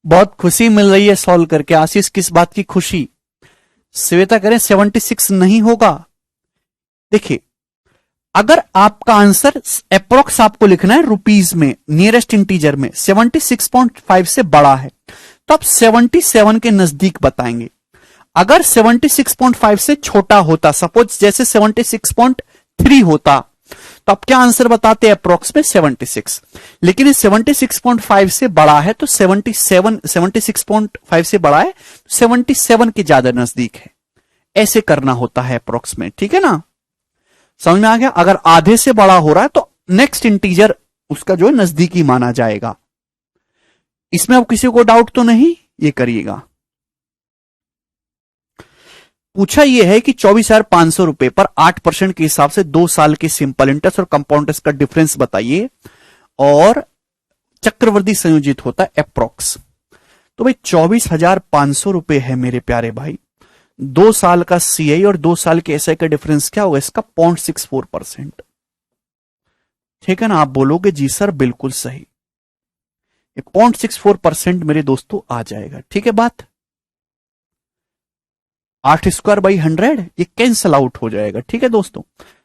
बहुत खुशी मिल रही है सॉल्व करके। आशीष किस बात की खुशी? श्वेता करें 76 नहीं होगा। देखिए, अगर आपका आंसर अप्रोक्स आपको लिखना है रुपीज में, नियरेस्ट इंटीजर में 76.5 से बड़ा है तो आप 77 के नजदीक बताएंगे। अगर 76.5 से छोटा होता, सपोज जैसे 76.3 होता, तो आप क्या आंसर बताते? अप्रोक्स में 76। लेकिन ये 76.5 से बड़ा है तो 76.5 से बड़ा है, 77 के ज्यादा नजदीक है। ऐसे करना होता है अप्रोक्स में, ठीक है ना? समझ में आ गया? अगर आधे से बड़ा हो रहा है तो नेक्स्ट इंटीजर उसका जो है नजदीकी माना जाएगा। इसमें अब किसी को डाउट तो नहीं? ये करिएगा। पूछा यह है कि 24,500 रुपए पर 8% के हिसाब से 2 साल के सिंपल इंटरेस्ट और कंपाउंड इंटरेस्ट का डिफरेंस बताइए और चक्रवृद्धि संयोजित होता है अप्रोक्स। तो भाई 24,500 रुपए है मेरे प्यारे भाई। 2 साल का सीआई और 2 साल के एसआई का डिफरेंस क्या होगा? इसका 0.64%। ठीक है ना? आप बोलोगे जी सर बिल्कुल सही, 0.64% मेरे दोस्तों आ जाएगा। ठीक है बात? 8 स्क्वायर बाई 100 ये कैंसल आउट हो जाएगा। ठीक है दोस्तों,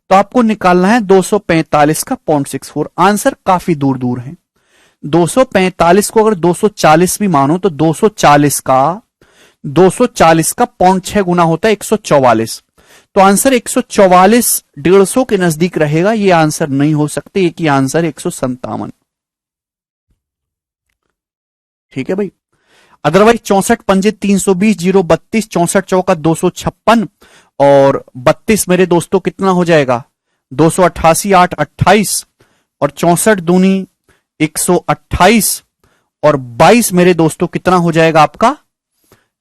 तो आपको निकालना है 245 का 0.64। आंसर काफी दूर दूर है। 245 को अगर 240 भी मानो तो 240 का 0.6 गुना होता है 144। तो आंसर 144 150 के नजदीक रहेगा। ये आंसर नहीं हो सकते, एक ही आंसर 157। ठीक है भाई? अदरवाइज 64 पंजे 320 0 32 64 चौका 256 और 32 मेरे दोस्तों कितना हो जाएगा? 288 8 28 और 64 दूनी 128 और 22 मेरे दोस्तों कितना हो जाएगा आपका?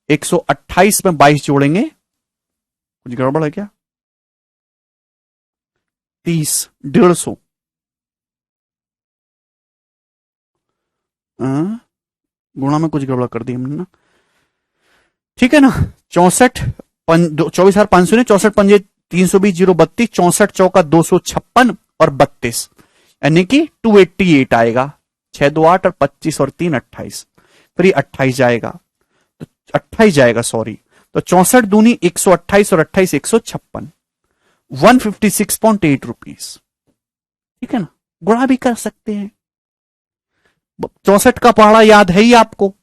128 में 22 जोड़ेंगे, कुछ गड़बड़ है क्या? 30 150 गुणा में कुछ गड़बड़ कर दी हमने ना। ठीक है ना? 24,500 ने 64 पंजे 320 0 32 64 चौका 256 और 32 यानी कि 288 आएगा। 6 2 8 और 25 और 3 28, फिर 28 जाएगा, तो 28 जाएगा सॉरी। तो 64 दूनी 128 और 28 156, 156.8 रुपीज। ठीक है ना? गुणा भी कर सकते हैं। 64 का पहाड़ा याद है ही आपको।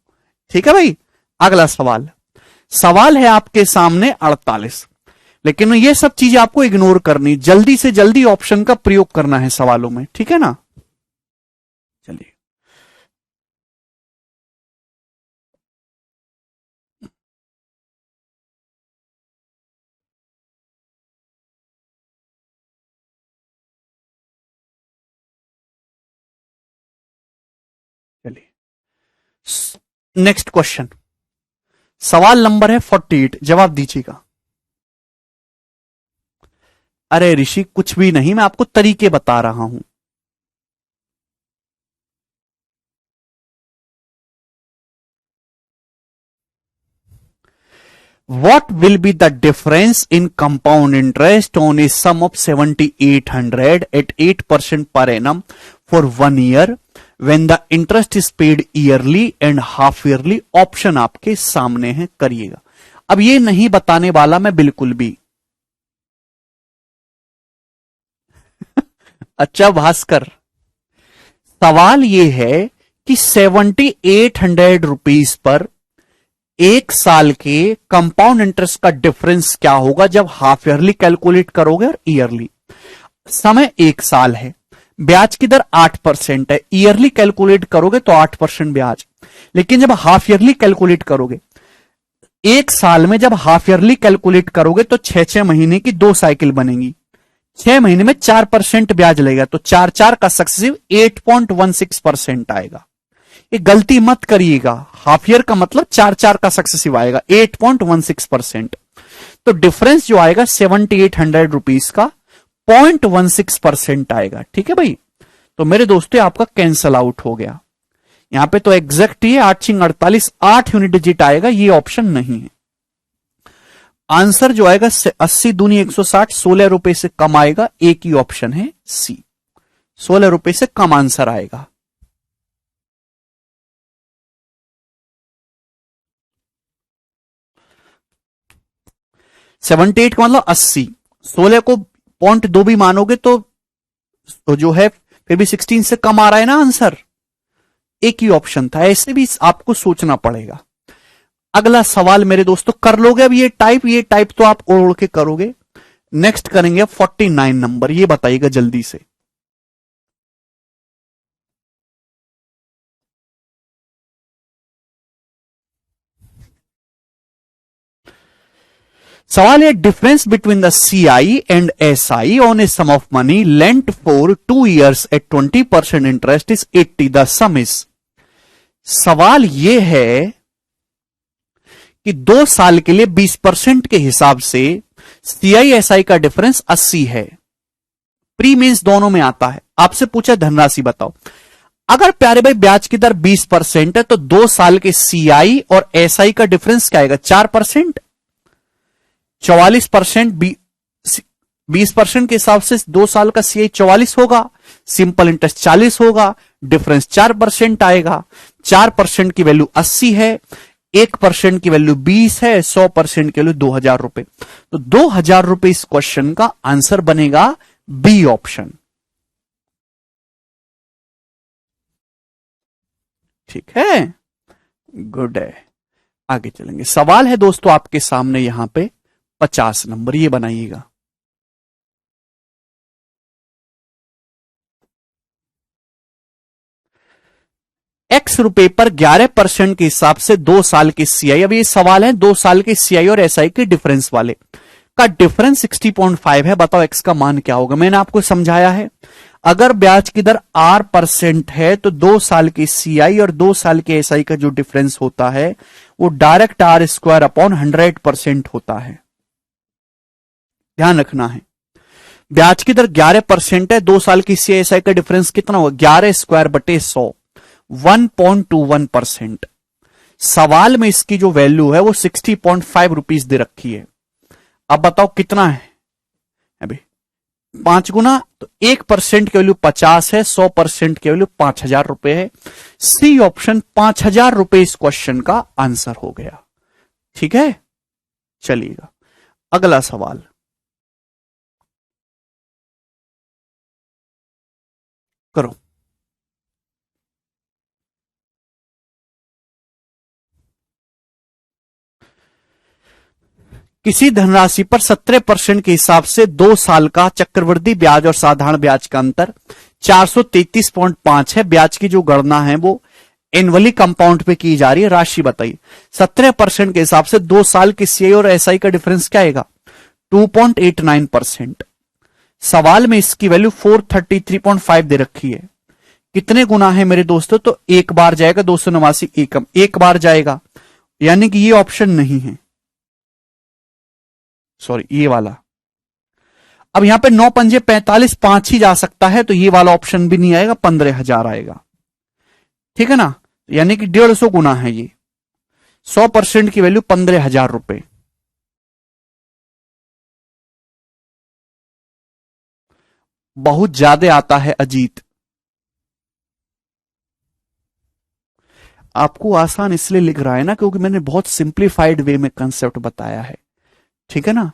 ठीक है भाई? अगला सवाल है आपके सामने 48। लेकिन ये सब चीजें आपको इग्नोर करनी, जल्दी से जल्दी ऑप्शन का प्रयोग करना है सवालों में। ठीक है ना? चलिए, नेक्स्ट क्वेश्चन, सवाल नंबर है 48, जवाब दीजिएगा। अरे ऋषि कुछ भी नहीं, मैं आपको तरीके बता रहा हूं। What will be the difference in compound interest on a sum of 7,800 at 8% per annum for 1 year when the interest is paid yearly and half yearly? Option आपके सामने है, करिएगा। अब ये नहीं बताने वाला मैं बिल्कुल भी। अच्छा भास्कर, सवाल ये है कि 7800 रुपीज पर एक साल के कंपाउंड इंटरेस्ट का डिफरेंस क्या होगा जब हाफ ईयरली कैलकुलेट करोगे और ईयरली। समय एक साल है, ब्याज की दर 8% है, ईयरली कैलकुलेट करोगे तो 8% ब्याज। लेकिन जब हाफ ईयरली कैलकुलेट करोगे, एक साल में जब हाफ ईयरली कैलकुलेट करोगे तो 6 महीने की 2 साइकिल बनेंगी, 6 महीने में 4% ब्याज लगेगा, तो 4 का सक्सेसिव 8.16% आएगा। ये गलती मत करिएगा, हाफ ईयर का मतलब 4 का सक्सेसिव आएगा, 8.16%। तो डिफरेंस जो आएगा 7800 रुपीज का 0.16% आएगा। ठीक है भाई, तो मेरे दोस्तों आपका कैंसल आउट हो गया। यहां पे तो एग्जैक्ट ही 8×48 8 यूनिट डिजिट आएगा, ये ऑप्शन नहीं है। आंसर जो आएगा 80 दूनी 160, 16 रुपए से कम आएगा, एक ही ऑप्शन है सी, 16 रुपए से कम आंसर आएगा। सेवेंटी एट का मतलब 80, 16 को 0.2 भी मानोगे तो जो है फिर भी 16 से कम आ रहा है ना आंसर, एक ही ऑप्शन था। ऐसे भी आपको सोचना पड़ेगा। अगला सवाल मेरे दोस्तों कर लोगे अब ये टाइप तो आप ओढ़ के करोगे। नेक्स्ट करेंगे 49 नंबर, ये बताइएगा जल्दी से। सवाल है difference between the CI and SI on a sum of money lent for 2 years at 20% interest is 80, the sum is. सवाल यह है कि 2 साल के लिए 20% के हिसाब से सीआई एसआई का डिफरेंस 80 है। प्री मीन्स दोनों में आता है। आपसे पूछा धनराशि बताओ। अगर प्यारे भाई ब्याज की दर 20% है तो 2 साल के सीआई और एसआई का डिफरेंस क्या आएगा? 4%। 44%, 20% के हिसाब से 2 साल का सीआई 44 होगा, सिंपल इंटरेस्ट 40 होगा, डिफरेंस 4% आएगा। 4% की वैल्यू 80 है, 1% की वैल्यू 20 है, 100% की वैल्यू 2000 रुपए। तो 2000 रुपए इस क्वेश्चन का आंसर बनेगा बी ऑप्शन। ठीक है, गुड है। आगे चलेंगे। सवाल है दोस्तों आपके सामने यहां पे 50 नंबर, ये बनाइएगा। एक्स रुपए पर 11% के हिसाब से 2 साल के सीआई, अब ये सवाल है 2 साल के सीआई और एसआई के डिफरेंस वाले का डिफरेंस 60.5 है। बताओ एक्स का मान क्या होगा? मैंने आपको समझाया है, अगर ब्याज की दर R% है तो 2 साल की सीआई और 2 साल के एसआई का जो डिफरेंस होता है वो डायरेक्ट R² 100% होता है। ध्यान रखना है, ब्याज की दर 11% है, 2 साल की सीआईएसआई का डिफरेंस कितना होगा? 11² 100, 1.21%। सवाल में इसकी जो वैल्यू है वो 60.5 रुपीज दे रखी है। अब बताओ कितना है? अभी 5 गुना, तो 1% की वैल्यू 50 है, 100% की वैल्यू 5000 रुपए है। सी ऑप्शन 5000 रुपए इस क्वेश्चन का आंसर हो गया। ठीक है, चलिएगा अगला सवाल। करो। किसी धनराशि पर 17% के हिसाब से 2 साल का चक्रवृद्धि ब्याज और साधारण ब्याज का अंतर 433.5 है। ब्याज की जो गणना है वो एनुअली कंपाउंड पे की जा रही है। राशि बताइए। 17% के हिसाब से 2 साल के सीआई और एसआई का डिफरेंस क्या आएगा? 2.89%। सवाल में इसकी वैल्यू 433.5 दे रखी है। कितने गुना है मेरे दोस्तों? तो एक बार जाएगा, 289 एकम एक बार जाएगा, यानी कि ये ऑप्शन नहीं है, सॉरी ये वाला। अब यहां पे 9 पंजे 45, 5 ही जा सकता है, तो ये वाला ऑप्शन भी नहीं आएगा, 15,000 आएगा। ठीक है ना, यानी कि 150 गुना है ये। 100% की वैल्यू 15,000 रुपए। बहुत ज्यादा आता है अजीत। आपको आसान इसलिए लिख रहा है ना क्योंकि मैंने बहुत सिंप्लीफाइड वे में कंसेप्ट बताया है। ठीक है ना,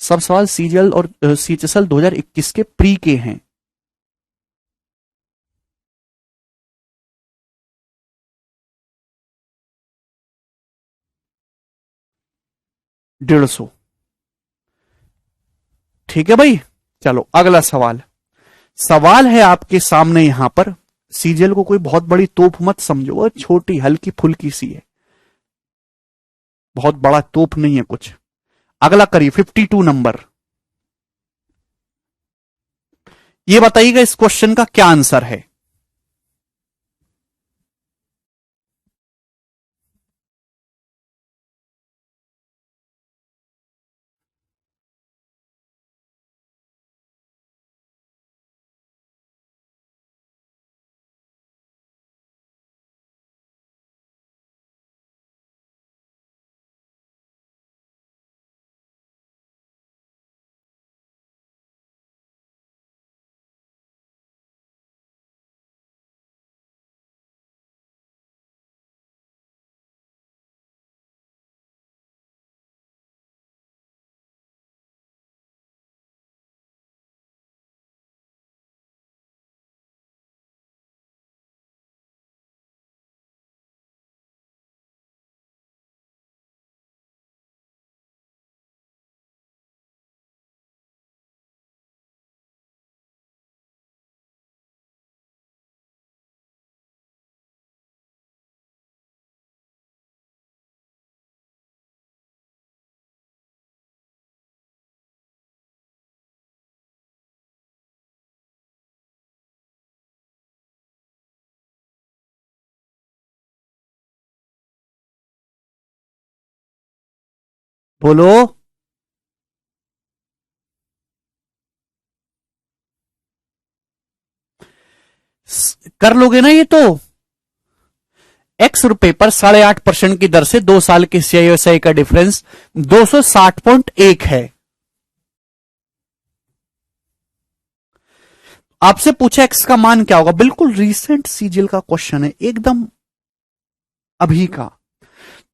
सब सवाल सीजीएल और सीएचएसएल 2021 के प्री के हैं। 150। ठीक है भाई। चलो अगला सवाल। सवाल है आपके सामने यहां पर, सीजीएल को कोई बहुत बड़ी तोप मत समझो, वो छोटी हल्की फुल्की सी है, बहुत बड़ा तोप नहीं है कुछ। अगला करिए 52 नंबर। ये बताइएगा इस क्वेश्चन का क्या आंसर है। बोलो। कर लोगे ना ये तो। ₹X पर 8.5% की दर से 2 साल के CISI का डिफरेंस 260.1 है। आपसे पूछा एक्स का मान क्या होगा, बिल्कुल रीसेंट सीजीएल का क्वेश्चन है, एकदम अभी का।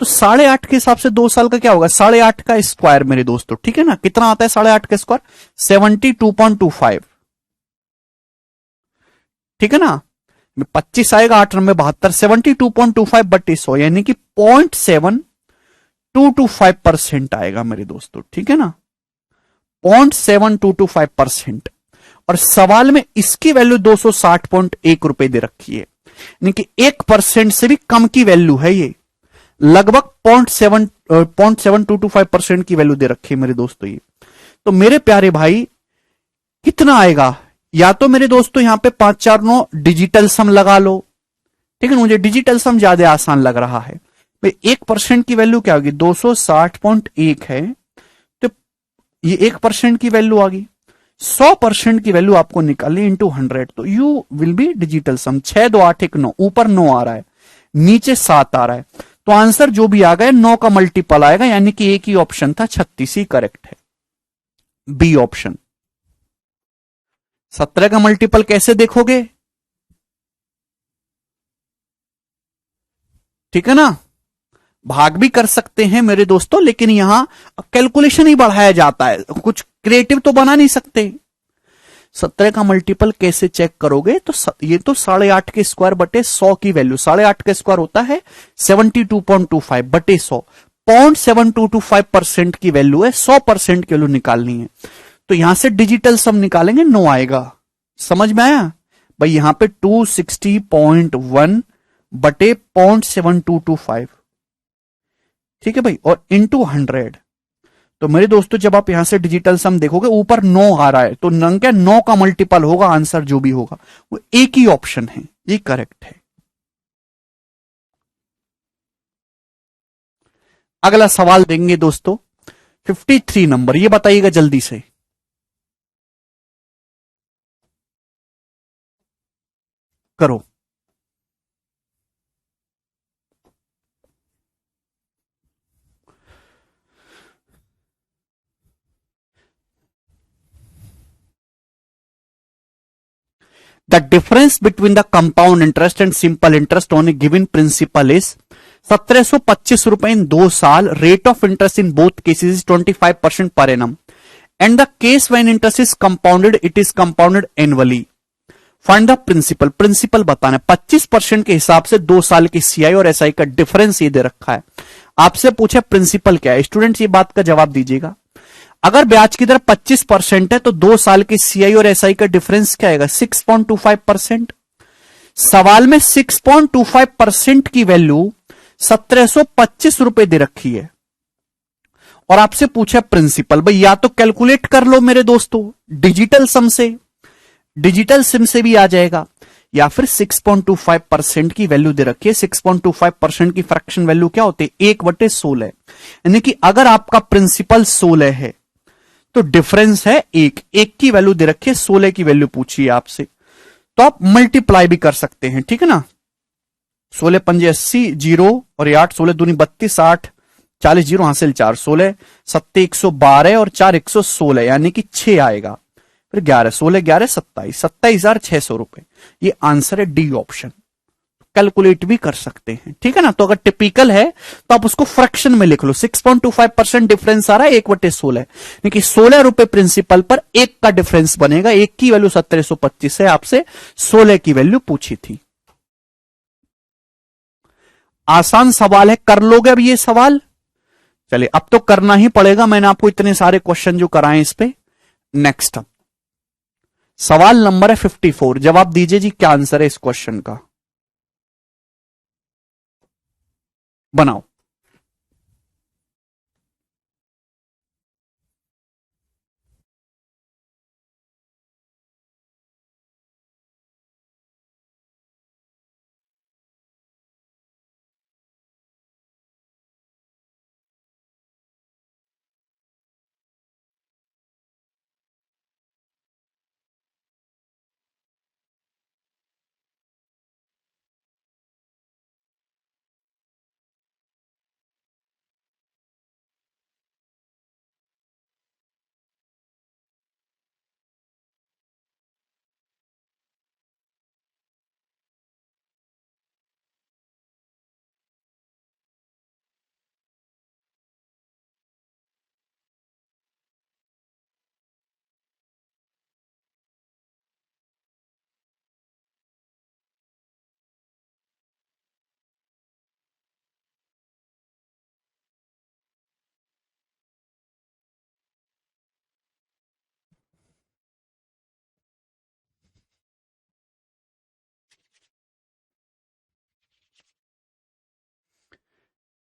तो 8.5 के हिसाब से 2 साल का क्या होगा, 8.5 का स्क्वायर मेरे दोस्तों, ठीक है ना। कितना आता है 8.5 का स्क्वायर, 72.25, ठीक है ना। 25 आएगा, 8 नंबर 72, 72.25 बट्टी 100, यानी कि 0.7225% आएगा मेरे दोस्तों, ठीक है ना, 0.7225%। और सवाल में इसकी वैल्यू 260.1 दे रखी है, यानी कि 1% से भी कम की वैल्यू है ये, लगभग 0.7225% की वैल्यू दे रखी है मेरे दोस्तों ये। तो मेरे प्यारे भाई कितना आएगा, या तो मेरे दोस्तों यहां पे 5 4 9 डिजिटल सम लगा लो, ठीक है ना, मुझे डिजिटल सम ज्यादा आसान लग रहा है। 1% की वैल्यू क्या होगी, 260.1 है, तो ये 1% की वैल्यू आ गई। 100% की वैल्यू आपको निकालनी इंटू 100, तो you will be digital sum. 6 2 8 1 9, ऊपर 9 आ रहा है, नीचे 7 आ रहा है, तो आंसर जो भी आ गया 9 का मल्टीपल आएगा, यानी कि एक ही ऑप्शन था 36 ही करेक्ट है, बी ऑप्शन। 17 का मल्टीपल कैसे देखोगे, ठीक है ना, भाग भी कर सकते हैं मेरे दोस्तों, लेकिन यहां कैलकुलेशन ही बढ़ाया जाता है, कुछ क्रिएटिव तो बना नहीं सकते। 17 का मल्टीपल कैसे चेक करोगे, तो ये तो 8.5 के स्क्वायर बटे 100 की वैल्यू, 8.5 का स्क्वायर होता है 72.25 बटे 100, 0.7225% की वैल्यू है, 100% की वैल्यू निकालनी है, तो यहां से डिजिटल सम निकालेंगे, 9 आएगा। समझ में आया भाई, यहां पे 260.1 बटे 0.7225, ठीक है भाई, और इंटू 100। तो मेरे दोस्तों जब आप यहां से डिजिटल सम देखोगे ऊपर 9 आ रहा है, तो नंग क्या 9 का मल्टीपल होगा, आंसर जो भी होगा वो एक ही ऑप्शन है, ये करेक्ट है। अगला सवाल देंगे दोस्तों 53 नंबर, ये बताइएगा जल्दी से। करो। The difference between the compound interest and simple interest on a given principal is 1725 रुपए इन 2 साल, rate of interest in both cases is 25% per annum, and the case when interest is compounded, it is compounded annually. Find the principal, principal बताना है। 25% के हिसाब से 2 साल की CI और एसआई का डिफरेंस ये दे रखा है। आपसे पूछे प्रिंसिपल क्या है, स्टूडेंट्स ये बात का जवाब दीजिएगा। अगर ब्याज की दर 25% है तो 2 साल के सीआई और एसआई का डिफरेंस क्या आएगा, 6.25%। सवाल में 6.25% की वैल्यू 1725 रुपए दे रखी है और आपसे पूछा प्रिंसिपल। भाई या तो कैलकुलेट कर लो मेरे दोस्तों डिजिटल सम से, डिजिटल सिम से भी आ जाएगा, या फिर 6.25% की वैल्यू दे रखी है। 6.25% की फ्रैक्शन वैल्यू क्या होती है, 1/16, यानी कि अगर आपका प्रिंसिपल 16 है तो डिफरेंस है 1, 1 की वैल्यू दे रखी है, 16 की वैल्यू पूछी है आपसे, तो आप मल्टीप्लाई भी कर सकते हैं, ठीक है ना। 16 पंजे 80, 0 और 8, 16 दूनी 32, 8 40, 0 हासिल 4, 16 7 112 और 4 116, यानी कि 6 आएगा। फिर 11, 16 11 27, 27,600 रुपए। ये आंसर है डी ऑप्शन। कैलकुलेट भी कर सकते हैं, ठीक है ना। तो अगर टिपिकल है तो आप उसको फ्रैक्शन में लिख लो, 6.25% डिफरेंस आ रहा है 1/16, यानी कि 16 रुपए प्रिंसिपल पर 1 का डिफरेंस बनेगा। 1 की वैल्यू 1725 है, आपसे 16 की वैल्यू पूछी थी। आसान सवाल है, कर लोगे अब ये सवाल। चलिए अब तो करना ही पड़ेगा, मैंने आपको इतने सारे क्वेश्चन जो कराए इस पे। नेक्स्ट सवाल नंबर है 54, जवाब दीजिए जी, क्या आंसर है इस क्वेश्चन का, बनाओ।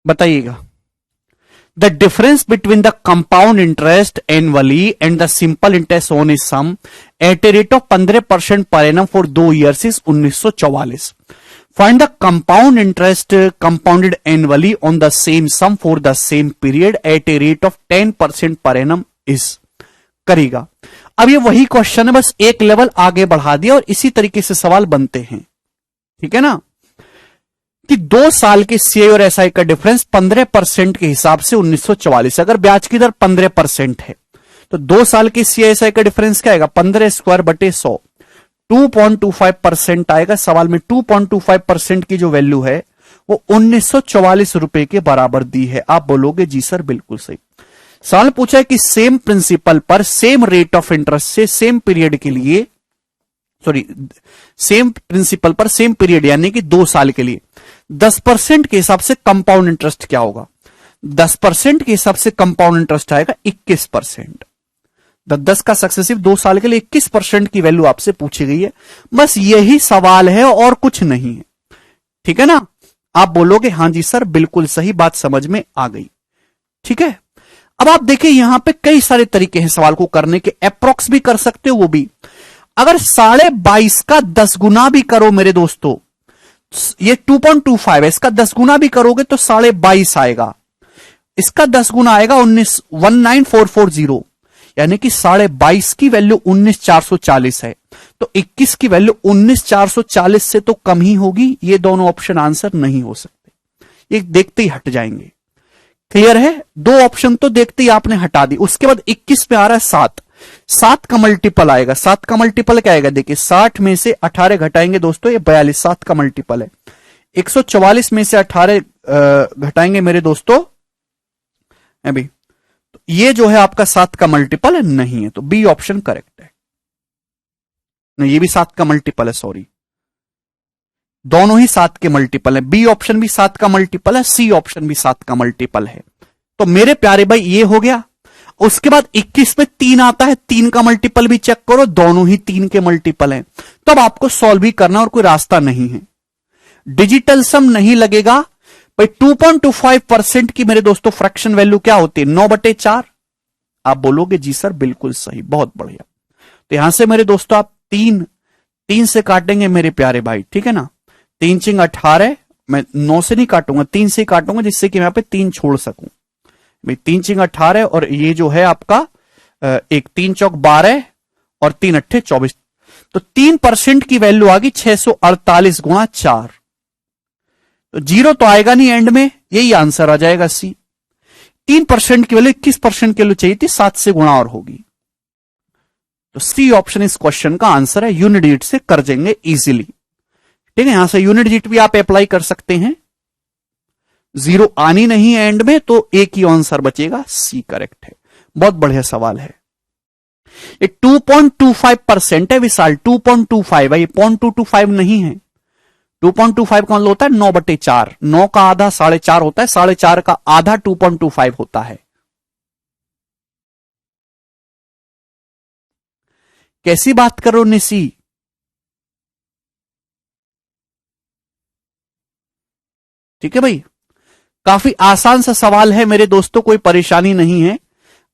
बताइएगा। The difference between the compound interest annually and the simple interest on is sum at a rate of 15% per annum for 2 years is 1944। Find the compound interest compounded annually on the same sum for the same period at a rate of 10% per annum is. करेगा। अब ये वही question है, बस एक level आगे बढ़ा दिया और इसी तरीके से सवाल बनते हैं, ठीक है ना। कि 2 साल के सीए और एसआई का डिफरेंस 15% के हिसाब से 1944। अगर ब्याज की दर 15% है तो 2 साल के सीए एसआई का डिफरेंस क्या आएगा, 15² 100, 2.25% आएगा। सवाल में 2.25% की जो वैल्यू है वो 1944 रुपए के बराबर दी है। आप बोलोगे जी सर बिल्कुल सही। सवाल पूछा है कि सेम प्रिंसिपल पर सेम रेट ऑफ इंटरेस्ट से सेम पीरियड के लिए, सॉरी सेम प्रिंसिपल पर सेम पीरियड यानी कि 2 साल के लिए 10% के हिसाब से कंपाउंड इंटरेस्ट क्या होगा। 10% के हिसाब से कंपाउंड इंटरेस्ट आएगा 21%। 10 का सक्सेसिव 2 साल के लिए 21% की वैल्यू आपसे पूछी गई है। बस यही सवाल है और कुछ नहीं है, ठीक है ना। आप बोलोगे हां जी सर बिल्कुल सही, बात समझ में आ गई, ठीक है। अब आप देखिए यहां पे कई सारे तरीके हैं सवाल को करने के, अप्रोक्स भी कर सकते हो वो भी। अगर 22.5 का 10 गुना भी करो मेरे दोस्तों, ये 2.25 है, इसका 10 गुना भी करोगे तो 22.5 आएगा, इसका 10 गुना आएगा 19,440, यानी कि 22.5 की वैल्यू 19,440 है, तो 21 की वैल्यू 19,440 से तो कम ही होगी। ये दोनों ऑप्शन आंसर नहीं हो सकते, ये देखते ही हट जाएंगे। क्लियर है, 2 ऑप्शन तो देखते ही आपने हटा दी। उसके बाद 21 पे आ रहा है 7, 7 का मल्टीपल आएगा। 7 का मल्टीपल क्या आएगा, देखिए 60 में से 18 घटाएंगे दोस्तों, ये 42, 7 का मल्टीपल है। 144 में से 18 घटाएंगे मेरे दोस्तों अभी, तो ये जो है आपका 7 का मल्टीपल नहीं है, तो बी ऑप्शन करेक्ट है। नहीं, ये भी 7 का मल्टीपल है, सॉरी। दोनों ही 7 के मल्टीपल है। बी ऑप्शन भी 7 का मल्टीपल है, सी ऑप्शन भी 7 का मल्टीपल है। तो मेरे प्यारे भाई ये हो गया। उसके बाद 21 में 3 आता है, 3 का मल्टीपल भी चेक करो, दोनों ही 3 के मल्टीपल हैं। तो अब आपको सॉल्व भी करना और कोई रास्ता नहीं है। डिजिटल सम नहीं लगेगा भाई। 2.25% की मेरे दोस्तों फ्रैक्शन वैल्यू क्या होती है? 9/4। आप बोलोगे जी सर बिल्कुल सही, बहुत बढ़िया। तो यहां से मेरे दोस्तों आप 3 से काटेंगे मेरे प्यारे भाई, ठीक है ना। 3 चिंग 18, मैं 9 से नहीं काटूंगा, 3 से ही काटूंगा, जिससे कि मैं यहां पे 3 छोड़ सकूं भाई। 3 चिंग 18 और ये जो है आपका एक 3 चौक 12 और 3 अट्ठे 24। तो 3% की वैल्यू आ गई 648 गुणा 4। तो जीरो तो आएगा नहीं एंड में, यही आंसर आ जाएगा सी। 3% की वैल्यू 21% की वैल्यू चाहिए थी, 7 से गुणा और होगी। तो सी ऑप्शन इस क्वेश्चन का आंसर है। यूनिट डिजिट से कर देंगे इजीली, ठीक है। यहां से यूनिट डिजिट भी आप अप्लाई कर सकते हैं। जीरो आनी नहीं है एंड में, तो एक ही आंसर बचेगा, सी करेक्ट है। बहुत बढ़िया सवाल है। ये 2.25% है विशाल, 2.25 है, ये 0.225 नहीं है। 2.25 का मतलब होता है 9/4। 9 का आधा 4.5 होता है, 4.5 का आधा 2.25 होता है। कैसी बात करो निसी? ठीक है भाई, काफी आसान सा सवाल है मेरे दोस्तों, कोई परेशानी नहीं है।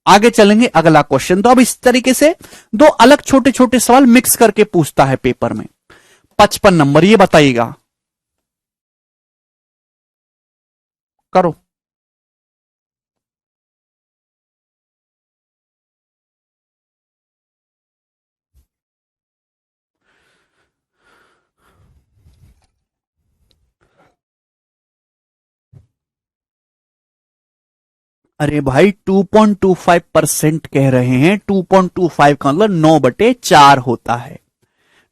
आगे चलेंगे अगला क्वेश्चन। तो अब इस तरीके से दो अलग छोटे छोटे सवाल मिक्स करके पूछता है पेपर में। 55 नंबर, ये बताइएगा, करो। अरे भाई 2.25% कह रहे हैं। 2.25 का मतलब 9/4 होता है।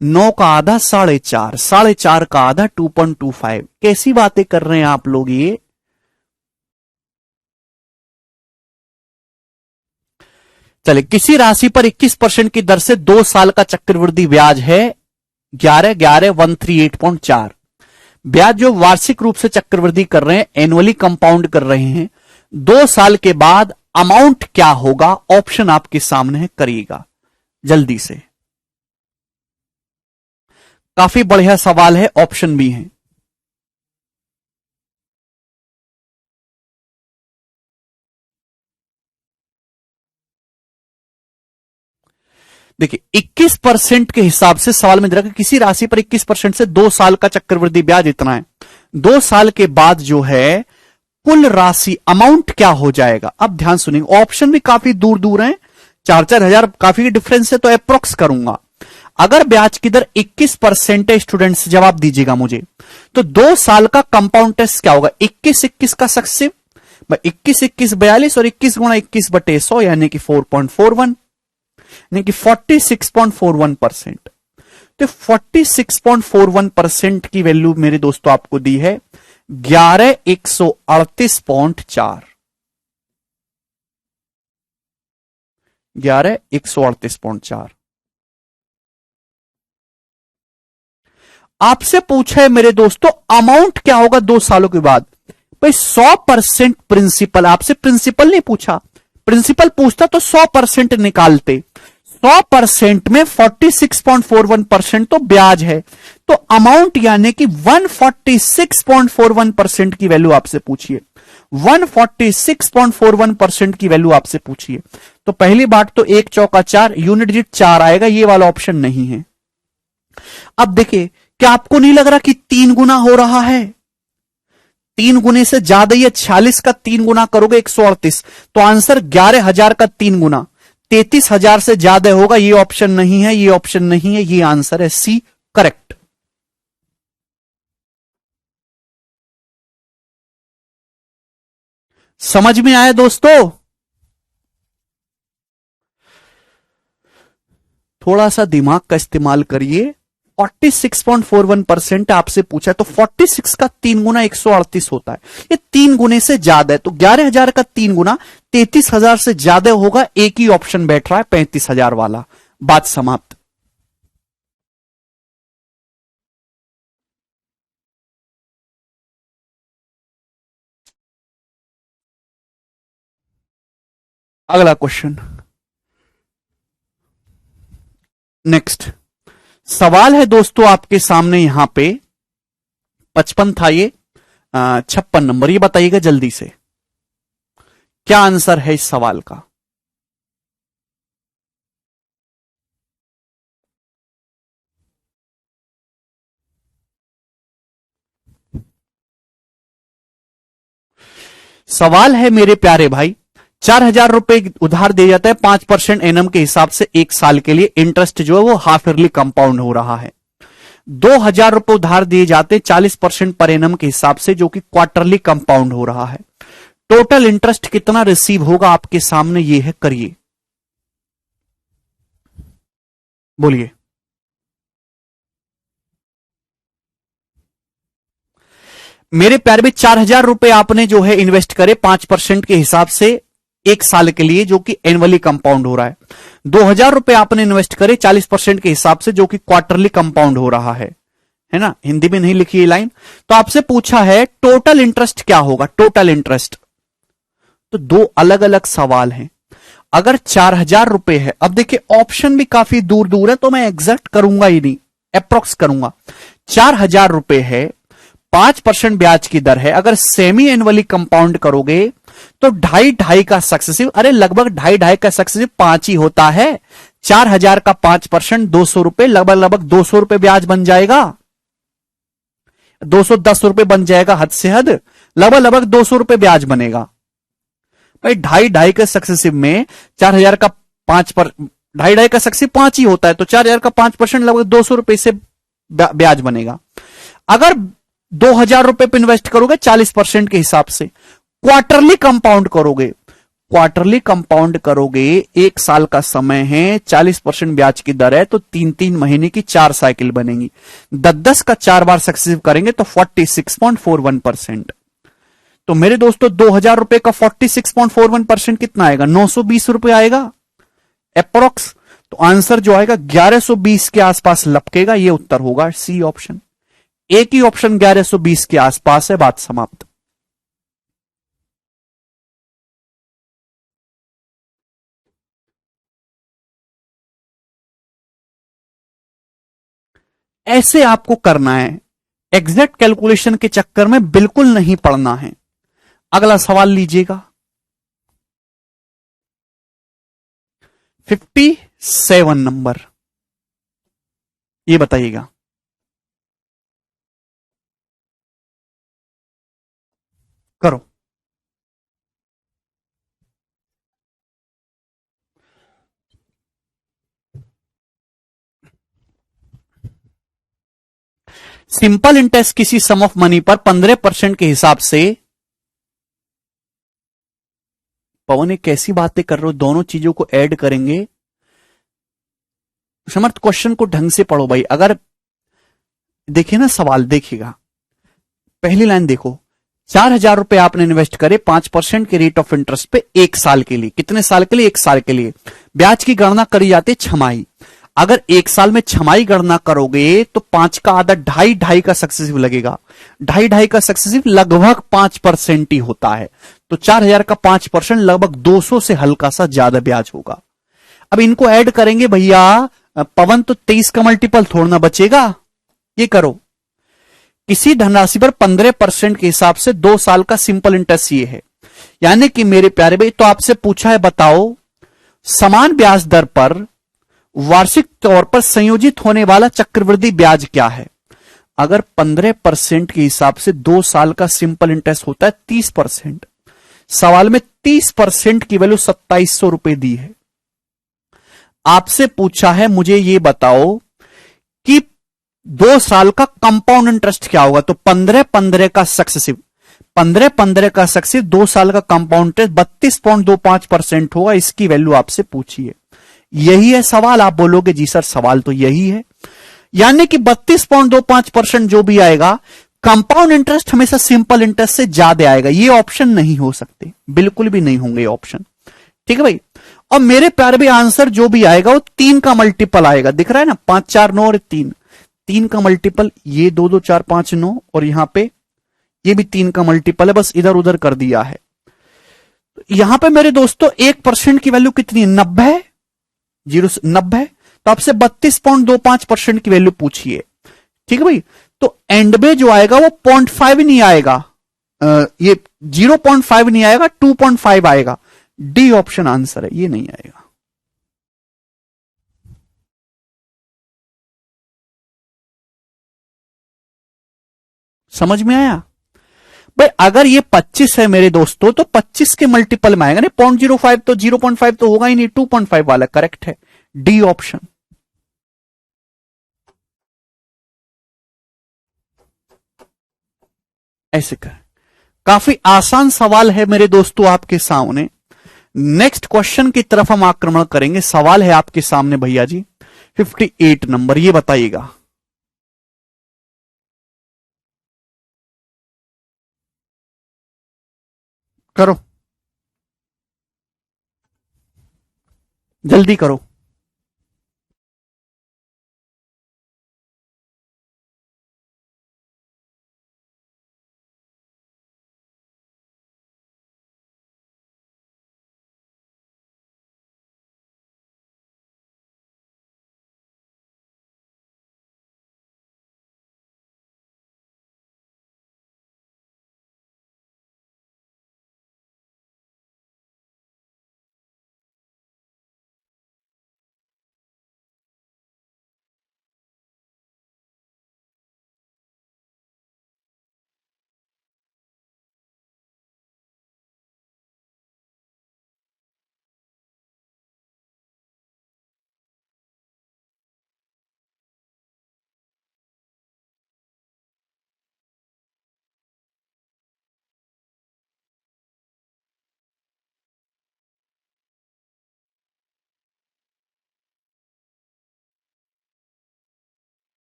9 का आधा 4.5, 4.5 का आधा 2.25। कैसी बातें कर रहे हैं आप लोग ये? चले, किसी राशि पर 21% की दर से 2 साल का चक्रवृद्धि ब्याज है 11,138.4। ब्याज जो वार्षिक रूप से चक्रवृद्धि कर रहे हैं, एनुअली कंपाउंड कर रहे हैं, 2 साल के बाद अमाउंट क्या होगा? ऑप्शन आपके सामने है, करिएगा जल्दी से। काफी बढ़िया सवाल है, ऑप्शन भी है। देखिए 21% के हिसाब से सवाल में दे रखा, किसी राशि पर 21% से 2 साल का चक्रवृद्धि ब्याज इतना है। 2 साल के बाद जो है कुल राशि अमाउंट क्या हो जाएगा? अब ध्यान सुनिए, ऑप्शन भी काफी दूर दूर हैं, 4-4 हजार काफी डिफरेंस है, तो अप्रोक्स करूंगा। अगर ब्याज की दर 21% है, स्टूडेंट्स जवाब दीजिएगा मुझे, तो 2 साल का कंपाउंड टेस्ट क्या होगा? 21-21 का सक्सेसिव, 21-21 42 और 21 गुणा 21/100 यानी कि 4.41, यानी कि 46.41%। तो 46.41% की वैल्यू मेरे दोस्तों आपको दी है 11,138.4। 11,138.4 आपसे पूछा है मेरे दोस्तों, अमाउंट क्या होगा 2 सालों के बाद? भाई 100% प्रिंसिपल, आपसे प्रिंसिपल नहीं पूछा, प्रिंसिपल पूछता तो 100% निकालते। 100% में 46.41% तो ब्याज है, तो अमाउंट यानी कि 146.41% की वैल्यू आपसे पूछिए। 146.41% की वैल्यू आपसे पूछिए। तो पहली बात तो 1 चौका 4, यूनिट डिजिट 4 आएगा, ये वाला ऑप्शन नहीं है। अब देखिए, क्या आपको नहीं लग रहा कि 3 गुना हो रहा है? 3 गुने से ज्यादा, ये 46 का 3 गुना करोगे 138, तो आंसर 11,000 का 3 गुना 33,000 से ज्यादा होगा। ये ऑप्शन नहीं है, ये ऑप्शन नहीं है, ये आंसर है सी करेक्ट। समझ में आया दोस्तों? थोड़ा सा दिमाग का इस्तेमाल करिए। 46.41% आपसे पूछा है, तो 46 का 3 गुना 138 होता है, ये 3 गुने से ज्यादा है, तो 11,000 का 3 गुना 33,000 से ज्यादा होगा। एक ही ऑप्शन बैठ रहा है 35,000 वाला। बात समाप्त। अगला क्वेश्चन, नेक्स्ट सवाल है दोस्तों आपके सामने यहां पे 55 था ये, 56 नंबर। ये बताइएगा जल्दी से क्या आंसर है इस सवाल का। सवाल है मेरे प्यारे भाई, 4,000 रुपए उधार दिया जाता है 5% एनम के हिसाब से एक साल के लिए, इंटरेस्ट जो है वो हाफ ईयरली कंपाउंड हो रहा है। 2,000 रुपए उधार दिए जाते 40% पर एनम के हिसाब से, जो कि क्वार्टरली कंपाउंड हो रहा है। टोटल इंटरेस्ट कितना रिसीव होगा आपके सामने ये है, करिए बोलिए। मेरे प्यारे में 4,000 रुपए आपने जो है इन्वेस्ट करे 5% के हिसाब से एक साल के लिए, जो कि एनुअली कंपाउंड हो रहा है। 2,000 रुपए आपने इन्वेस्ट करे 40% के हिसाब से, जो कि क्वार्टरली कंपाउंड हो रहा है ना। हिंदी में नहीं लिखी ये लाइन। तो आपसे पूछा है टोटल इंटरेस्ट क्या होगा, टोटल इंटरेस्ट। तो दो अलग अलग सवाल हैं। अगर 4,000 रुपए है, अब देखिए ऑप्शन भी काफी दूर दूर है, तो मैं एग्जैक्ट करूंगा ही नहीं, अप्रोक्स करूंगा। 4,000 रुपए है, 5% ब्याज की दर है। अगर सेमी एनुअली कंपाउंड करोगे तो 2.5 का सक्सेसिव, अरे लगभग 2.5 का सक्सेसिव 5 ही होता है। 4,000 का 5% 200 रुपए, लगभग 200 रुपए ब्याज बन जाएगा, 210 रुपए बन जाएगा, हद से हद लगभग 200 रुपए ब्याज बनेगा भाई। 2.5 के सक्सेसिव में 4,000 का 2.5 का सक्सेसिव 5 ही होता है, तो 4,000 का 5% लगभग 200 रुपए से ब्याज बनेगा। अगर 2,000 रुपए पे इन्वेस्ट करोगे 40% के हिसाब से, क्वार्टरली कंपाउंड करोगे, क्वार्टरली कंपाउंड करोगे, एक साल का समय है, 40% ब्याज की दर है, तो 3-3 महीने की 4 साइकिल बनेगी। 10-10 का 4 बार सक्सेसिव करेंगे तो 46.41%। तो मेरे दोस्तों 2,000 रुपए का 46.41% कितना आएगा, 920 रुपए आएगा अप्रोक्स। तो आंसर जो आएगा 1120 के आसपास लपकेगा, ये उत्तर होगा सी ऑप्शन। एक ही ऑप्शन 1120 के आसपास है, बात समाप्त। ऐसे आपको करना है, एग्जैक्ट कैलकुलेशन के चक्कर में बिल्कुल नहीं पड़ना है। अगला सवाल लीजिएगा 57 नंबर, ये बताइएगा। करो। सिंपल इंटरेस्ट किसी सम ऑफ मनी पर 15% के हिसाब से, पवन ये कैसी बातें कर रहे हो, दोनों चीजों को ऐड करेंगे। समर्थ क्वेश्चन को ढंग से पढ़ो भाई। अगर देखिए ना सवाल, देखिएगा पहली लाइन देखो, 4,000 रुपए आपने इन्वेस्ट करे 5% के रेट ऑफ इंटरेस्ट पे एक साल के लिए। कितने साल के लिए, एक साल के लिए। ब्याज की गणना करी जाती है छमाही। अगर एक साल में छमाही गणना करोगे तो 5 का आधा 2.5 का सक्सेसिव लगेगा। 2.5 का सक्सेसिव लगभग 5% ही होता है। तो 4,000 का 5% लगभग 200 से हल्का सा ज्यादा ब्याज होगा। अब इनको ऐड करेंगे भैया पवन, तो 23 का मल्टीपल थोड़ा ना बचेगा। ये करो, किसी धनराशि पर 15% के हिसाब से 2 साल का सिंपल इंटरेस्ट ये है। यानी कि मेरे प्यारे भाई, तो आपसे पूछा है बताओ समान ब्याज दर पर वार्षिक तौर पर संयोजित होने वाला चक्रवृद्धि ब्याज क्या है। अगर 15% के हिसाब से 2 साल का सिंपल इंटरेस्ट होता है 30%। सवाल में 30% की वैल्यू 2700 रुपए दी है। आपसे पूछा है मुझे ये बताओ कि 2 साल का कंपाउंड इंटरेस्ट क्या होगा। तो 15-15 का सक्सेसिव, 15-15 का सक्सेसिव 2 साल का कंपाउंड इंटरेस्ट 32.25% होगा। इसकी वैल्यू आपसे पूछी है। यही है सवाल। आप बोलोगे जी सर सवाल तो यही है, यानी कि 32.25% जो भी आएगा, कंपाउंड इंटरेस्ट हमेशा सिंपल इंटरेस्ट से ज्यादा आएगा। ये ऑप्शन नहीं हो सकते, बिल्कुल भी नहीं होंगे ऑप्शन। ठीक है भाई। और मेरे प्यारे भी आंसर जो भी आएगा वो 3 का मल्टीपल आएगा। दिख रहा है ना, 5 4 9 और 3 का मल्टीपल, ये 2 2 4 5 9, और यहां पे ये भी 3 का मल्टीपल है, बस इधर उधर कर दिया है। तो यहां पे मेरे दोस्तों 1% की वैल्यू कितनी है? 90 है, 90 तो आपसे 32.25% की वैल्यू पूछिए। ठीक है भाई, तो एंड में जो आएगा वो 0.5 नहीं आएगा, ये 0.5 नहीं आएगा, 2.5 आएगा। डी ऑप्शन आंसर है, ये नहीं आएगा। समझ में आया भाई? अगर ये 25 है मेरे दोस्तों तो 25 के मल्टीपल में आएगा ना, 0.05 तो 0.5 तो होगा ही नहीं, 2.5 वाला करेक्ट है, डी ऑप्शन। ऐसे कर, काफी आसान सवाल है मेरे दोस्तों आपके सामने। नेक्स्ट क्वेश्चन की तरफ हम आक्रमण करेंगे। सवाल है आपके सामने भैया जी 58 नंबर, ये बताइएगा। करो, जल्दी करो।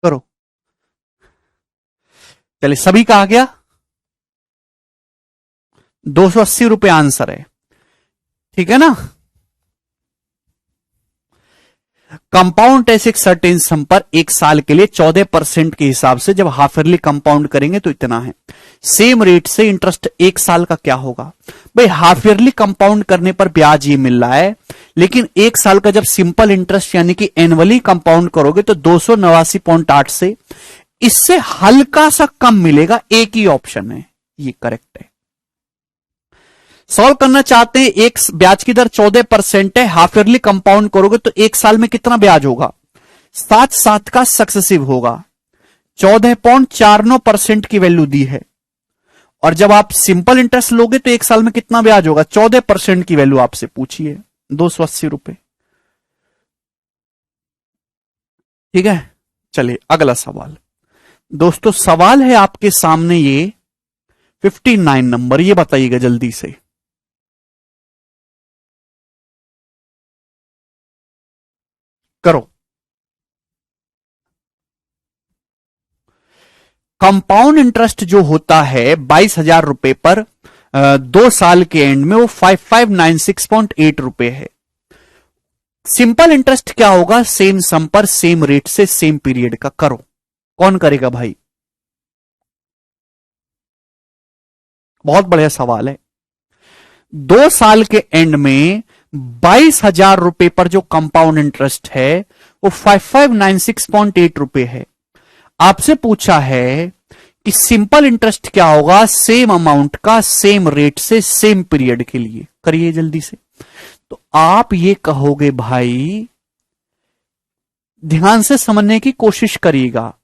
करो, चलिए सभी का आ गया। 280 रुपए आंसर है, ठीक है ना। कंपाउंड इंटरेस्ट एक सर्टेन सम पर एक साल के लिए 14% के हिसाब से जब हाफ ईयरली कंपाउंड करेंगे तो इतना है। सेम रेट से इंटरेस्ट एक साल का क्या होगा? भाई हाफ ईयरली कंपाउंड करने पर ब्याज ये मिल रहा है, लेकिन एक साल का जब सिंपल इंटरेस्ट यानी कि एनुअली कंपाउंड करोगे तो 289.8 से इससे हल्का सा कम मिलेगा। एक ही ऑप्शन है, ये करेक्ट है। सॉल्व करना चाहते हैं, एक ब्याज की दर 14% है, हाफ ईयरली कंपाउंड करोगे तो एक साल में कितना ब्याज होगा? 7 का सक्सेसिव होगा। 14.49% की वैल्यू दी है, और जब आप सिंपल इंटरेस्ट लोगे तो एक साल में कितना ब्याज होगा? 14% की वैल्यू आपसे पूछी है, 280 रुपए। ठीक है, चलिए अगला सवाल। दोस्तों सवाल है आपके सामने ये 59 नंबर, ये बताइएगा जल्दी से। करो। कंपाउंड इंटरेस्ट जो होता है 22,000 रुपए पर 2 साल के एंड में वो 5596.8 रुपए है। सिंपल इंटरेस्ट क्या होगा? सेम सम पर सेम रेट से सेम पीरियड का। करो, कौन करेगा भाई? बहुत बढ़िया सवाल है। 2 साल के एंड में 22,000 रुपए पर जो कंपाउंड इंटरेस्ट है वो 5596.8 रुपए है। आपसे पूछा है कि सिंपल इंटरेस्ट क्या होगा सेम अमाउंट का सेम रेट से सेम पीरियड के लिए। करिए जल्दी से। तो आप ये कहोगे भाई, ध्यान से समझने की कोशिश करिएगा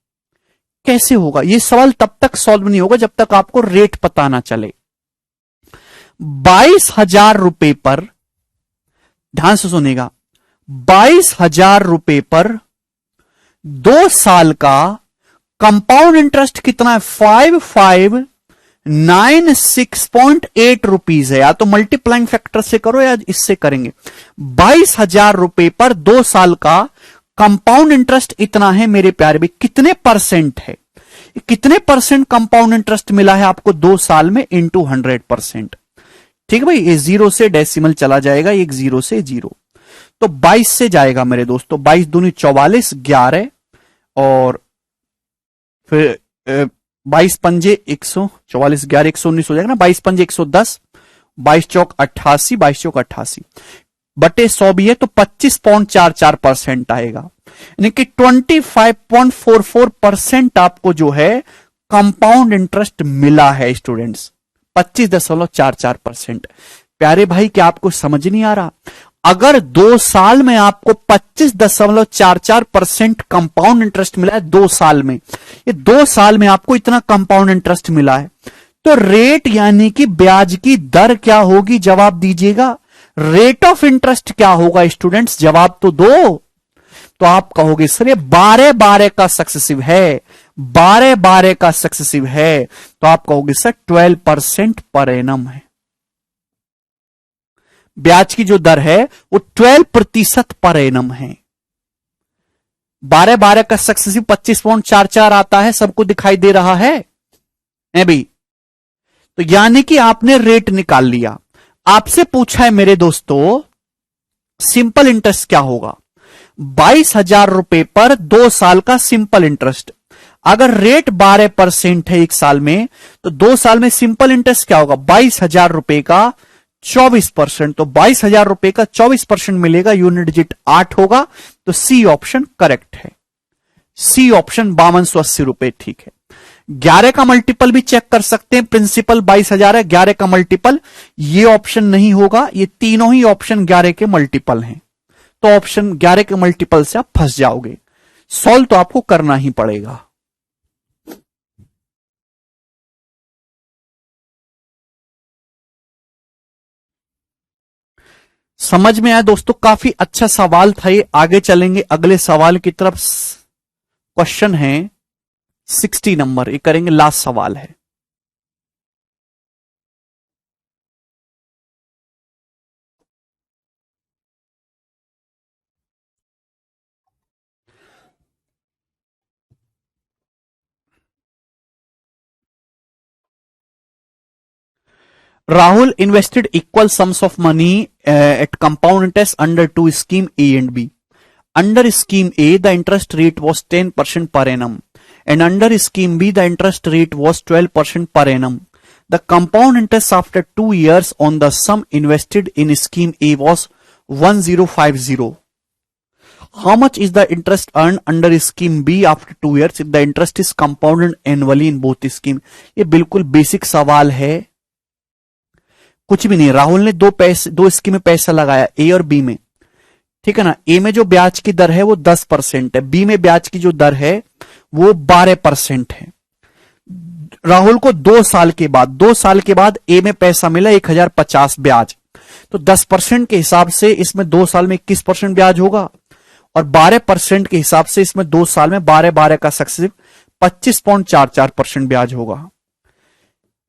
कैसे होगा ये सवाल। तब तक सॉल्व नहीं होगा जब तक आपको रेट पता ना चले। 22,000 रुपए पर, ध्यान से सुनेगा, 22,000 रुपए पर 2 साल का कंपाउंड इंटरेस्ट कितना है? 5596.8 रुपीज है। या तो मल्टीप्लाइंग फैक्टर से करो या इससे करेंगे। 22,000 रुपए पर 2 साल का कंपाउंड इंटरेस्ट इतना है मेरे प्यारे भी। कितने परसेंट है? कितने परसेंट कंपाउंड इंटरेस्ट मिला है आपको 2 साल में इंटू 100%। ठीक है भाई, ये 0 से डेसिमल चला जाएगा, एक 0 से 0, तो 22 से जाएगा मेरे दोस्तों। 22 दूनी 44, 11 और फिर 22 पंजे 144, 11 119 हो जाएगा ना, 22 पंजे 110, 22 चौक 88, 22 चौक 88 बटे 100 भी है तो 25.44% आएगा, यानी कि 25.44% आपको जो है कंपाउंड इंटरेस्ट मिला है स्टूडेंट्स, 25.44%। प्यारे भाई, क्या आपको समझ नहीं आ रहा? अगर 2 साल में आपको 25.44% कंपाउंड इंटरेस्ट मिला है 2 साल में, ये 2 साल में आपको इतना कंपाउंड इंटरेस्ट मिला है, तो रेट यानी कि ब्याज की दर क्या होगी? जवाब दीजिएगा। रेट ऑफ इंटरेस्ट क्या होगा स्टूडेंट्स? जवाब तो दो। तो आप कहोगे सर ये 12 का सक्सेसिव है, 12 का सक्सेसिव है, तो आप कहोगे सर 12% पर एनम है। ब्याज की जो दर है वो 12% पर एनम है। 12 का सक्सेसिव 25.44 आता है, सबको दिखाई दे रहा है भी। तो यानी कि आपने रेट निकाल लिया। आपसे पूछा है मेरे दोस्तों सिंपल इंटरेस्ट क्या होगा? 22,000 रुपए पर 2 साल का सिंपल इंटरेस्ट। अगर रेट 12% है 1 साल में, तो 2 साल में सिंपल इंटरेस्ट क्या होगा? 22,000 रुपए का 24%, तो 22,000 रुपए का 24% मिलेगा, यूनिट डिजिट 8 होगा, तो सी ऑप्शन करेक्ट है। सी ऑप्शन 5280 रुपए ठीक है। 11 का मल्टीपल भी चेक कर सकते हैं, प्रिंसिपल 22,000 है, 11 का मल्टीपल, ये ऑप्शन नहीं होगा, ये तीनों ही ऑप्शन 11 के मल्टीपल हैं, तो ऑप्शन 11 के मल्टीपल से आप फंस जाओगे। सॉल्व तो आपको करना ही पड़ेगा। समझ में आया दोस्तों? काफी अच्छा सवाल था ये। आगे चलेंगे अगले सवाल की तरफ। क्वेश्चन है 60 नंबर, ये करेंगे, लास्ट सवाल है। Rahul invested equal sums of money at compound interest under two scheme A and B. Under scheme A, the interest rate was 10% per annum, and under scheme B, the interest rate was 12% per annum. The compound interest after 2 years on the sum invested in scheme A was 1050. How much is the interest earned under scheme B after 2 years if the interest is compounded annually in both scheme? ये बिल्कुल basic सवाल है, कुछ भी नहीं। राहुल ने दो scheme में पैसा लगाया, ए और बी में, ठीक है ना। ए में जो ब्याज की दर है वो 10% है, बी में ब्याज की जो दर है वो 12% है। राहुल को 2 साल के बाद ए में पैसा मिला 1050 ब्याज, तो 10% के हिसाब से इसमें 2 साल में 21% ब्याज होगा, और 12% के हिसाब से इसमें 2 साल में 12 का सक्सेसिव 25.44% ब्याज होगा।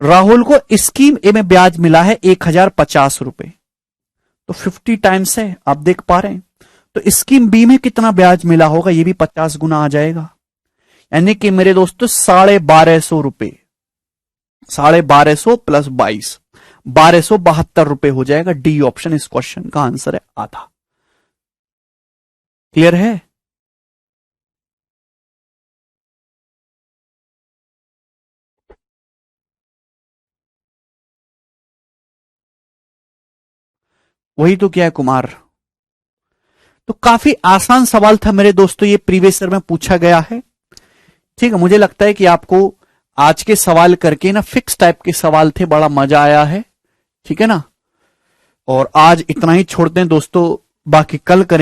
राहुल को स्कीम ए में ब्याज मिला है 1050 रुपए, तो 50 टाइम्स है, आप देख पा रहे हैं। तो स्कीम बी में कितना ब्याज मिला होगा, ये भी 50 गुना आ जाएगा, यानी कि मेरे दोस्तों 1250 रुपए, 1250 प्लस 22, 1272 रुपए हो जाएगा। डी ऑप्शन इस क्वेश्चन का आंसर है, आधा। क्लियर है? वही तो क्या है कुमार। तो काफी आसान सवाल था मेरे दोस्तों, ये प्रीवियस ईयर में पूछा गया है। ठीक है, मुझे लगता है कि आपको आज के सवाल करके ना फिक्स टाइप के सवाल थे, बड़ा मजा आया है। ठीक है ना, और आज इतना ही छोड़ते हैं दोस्तों, बाकी कल करेंगे।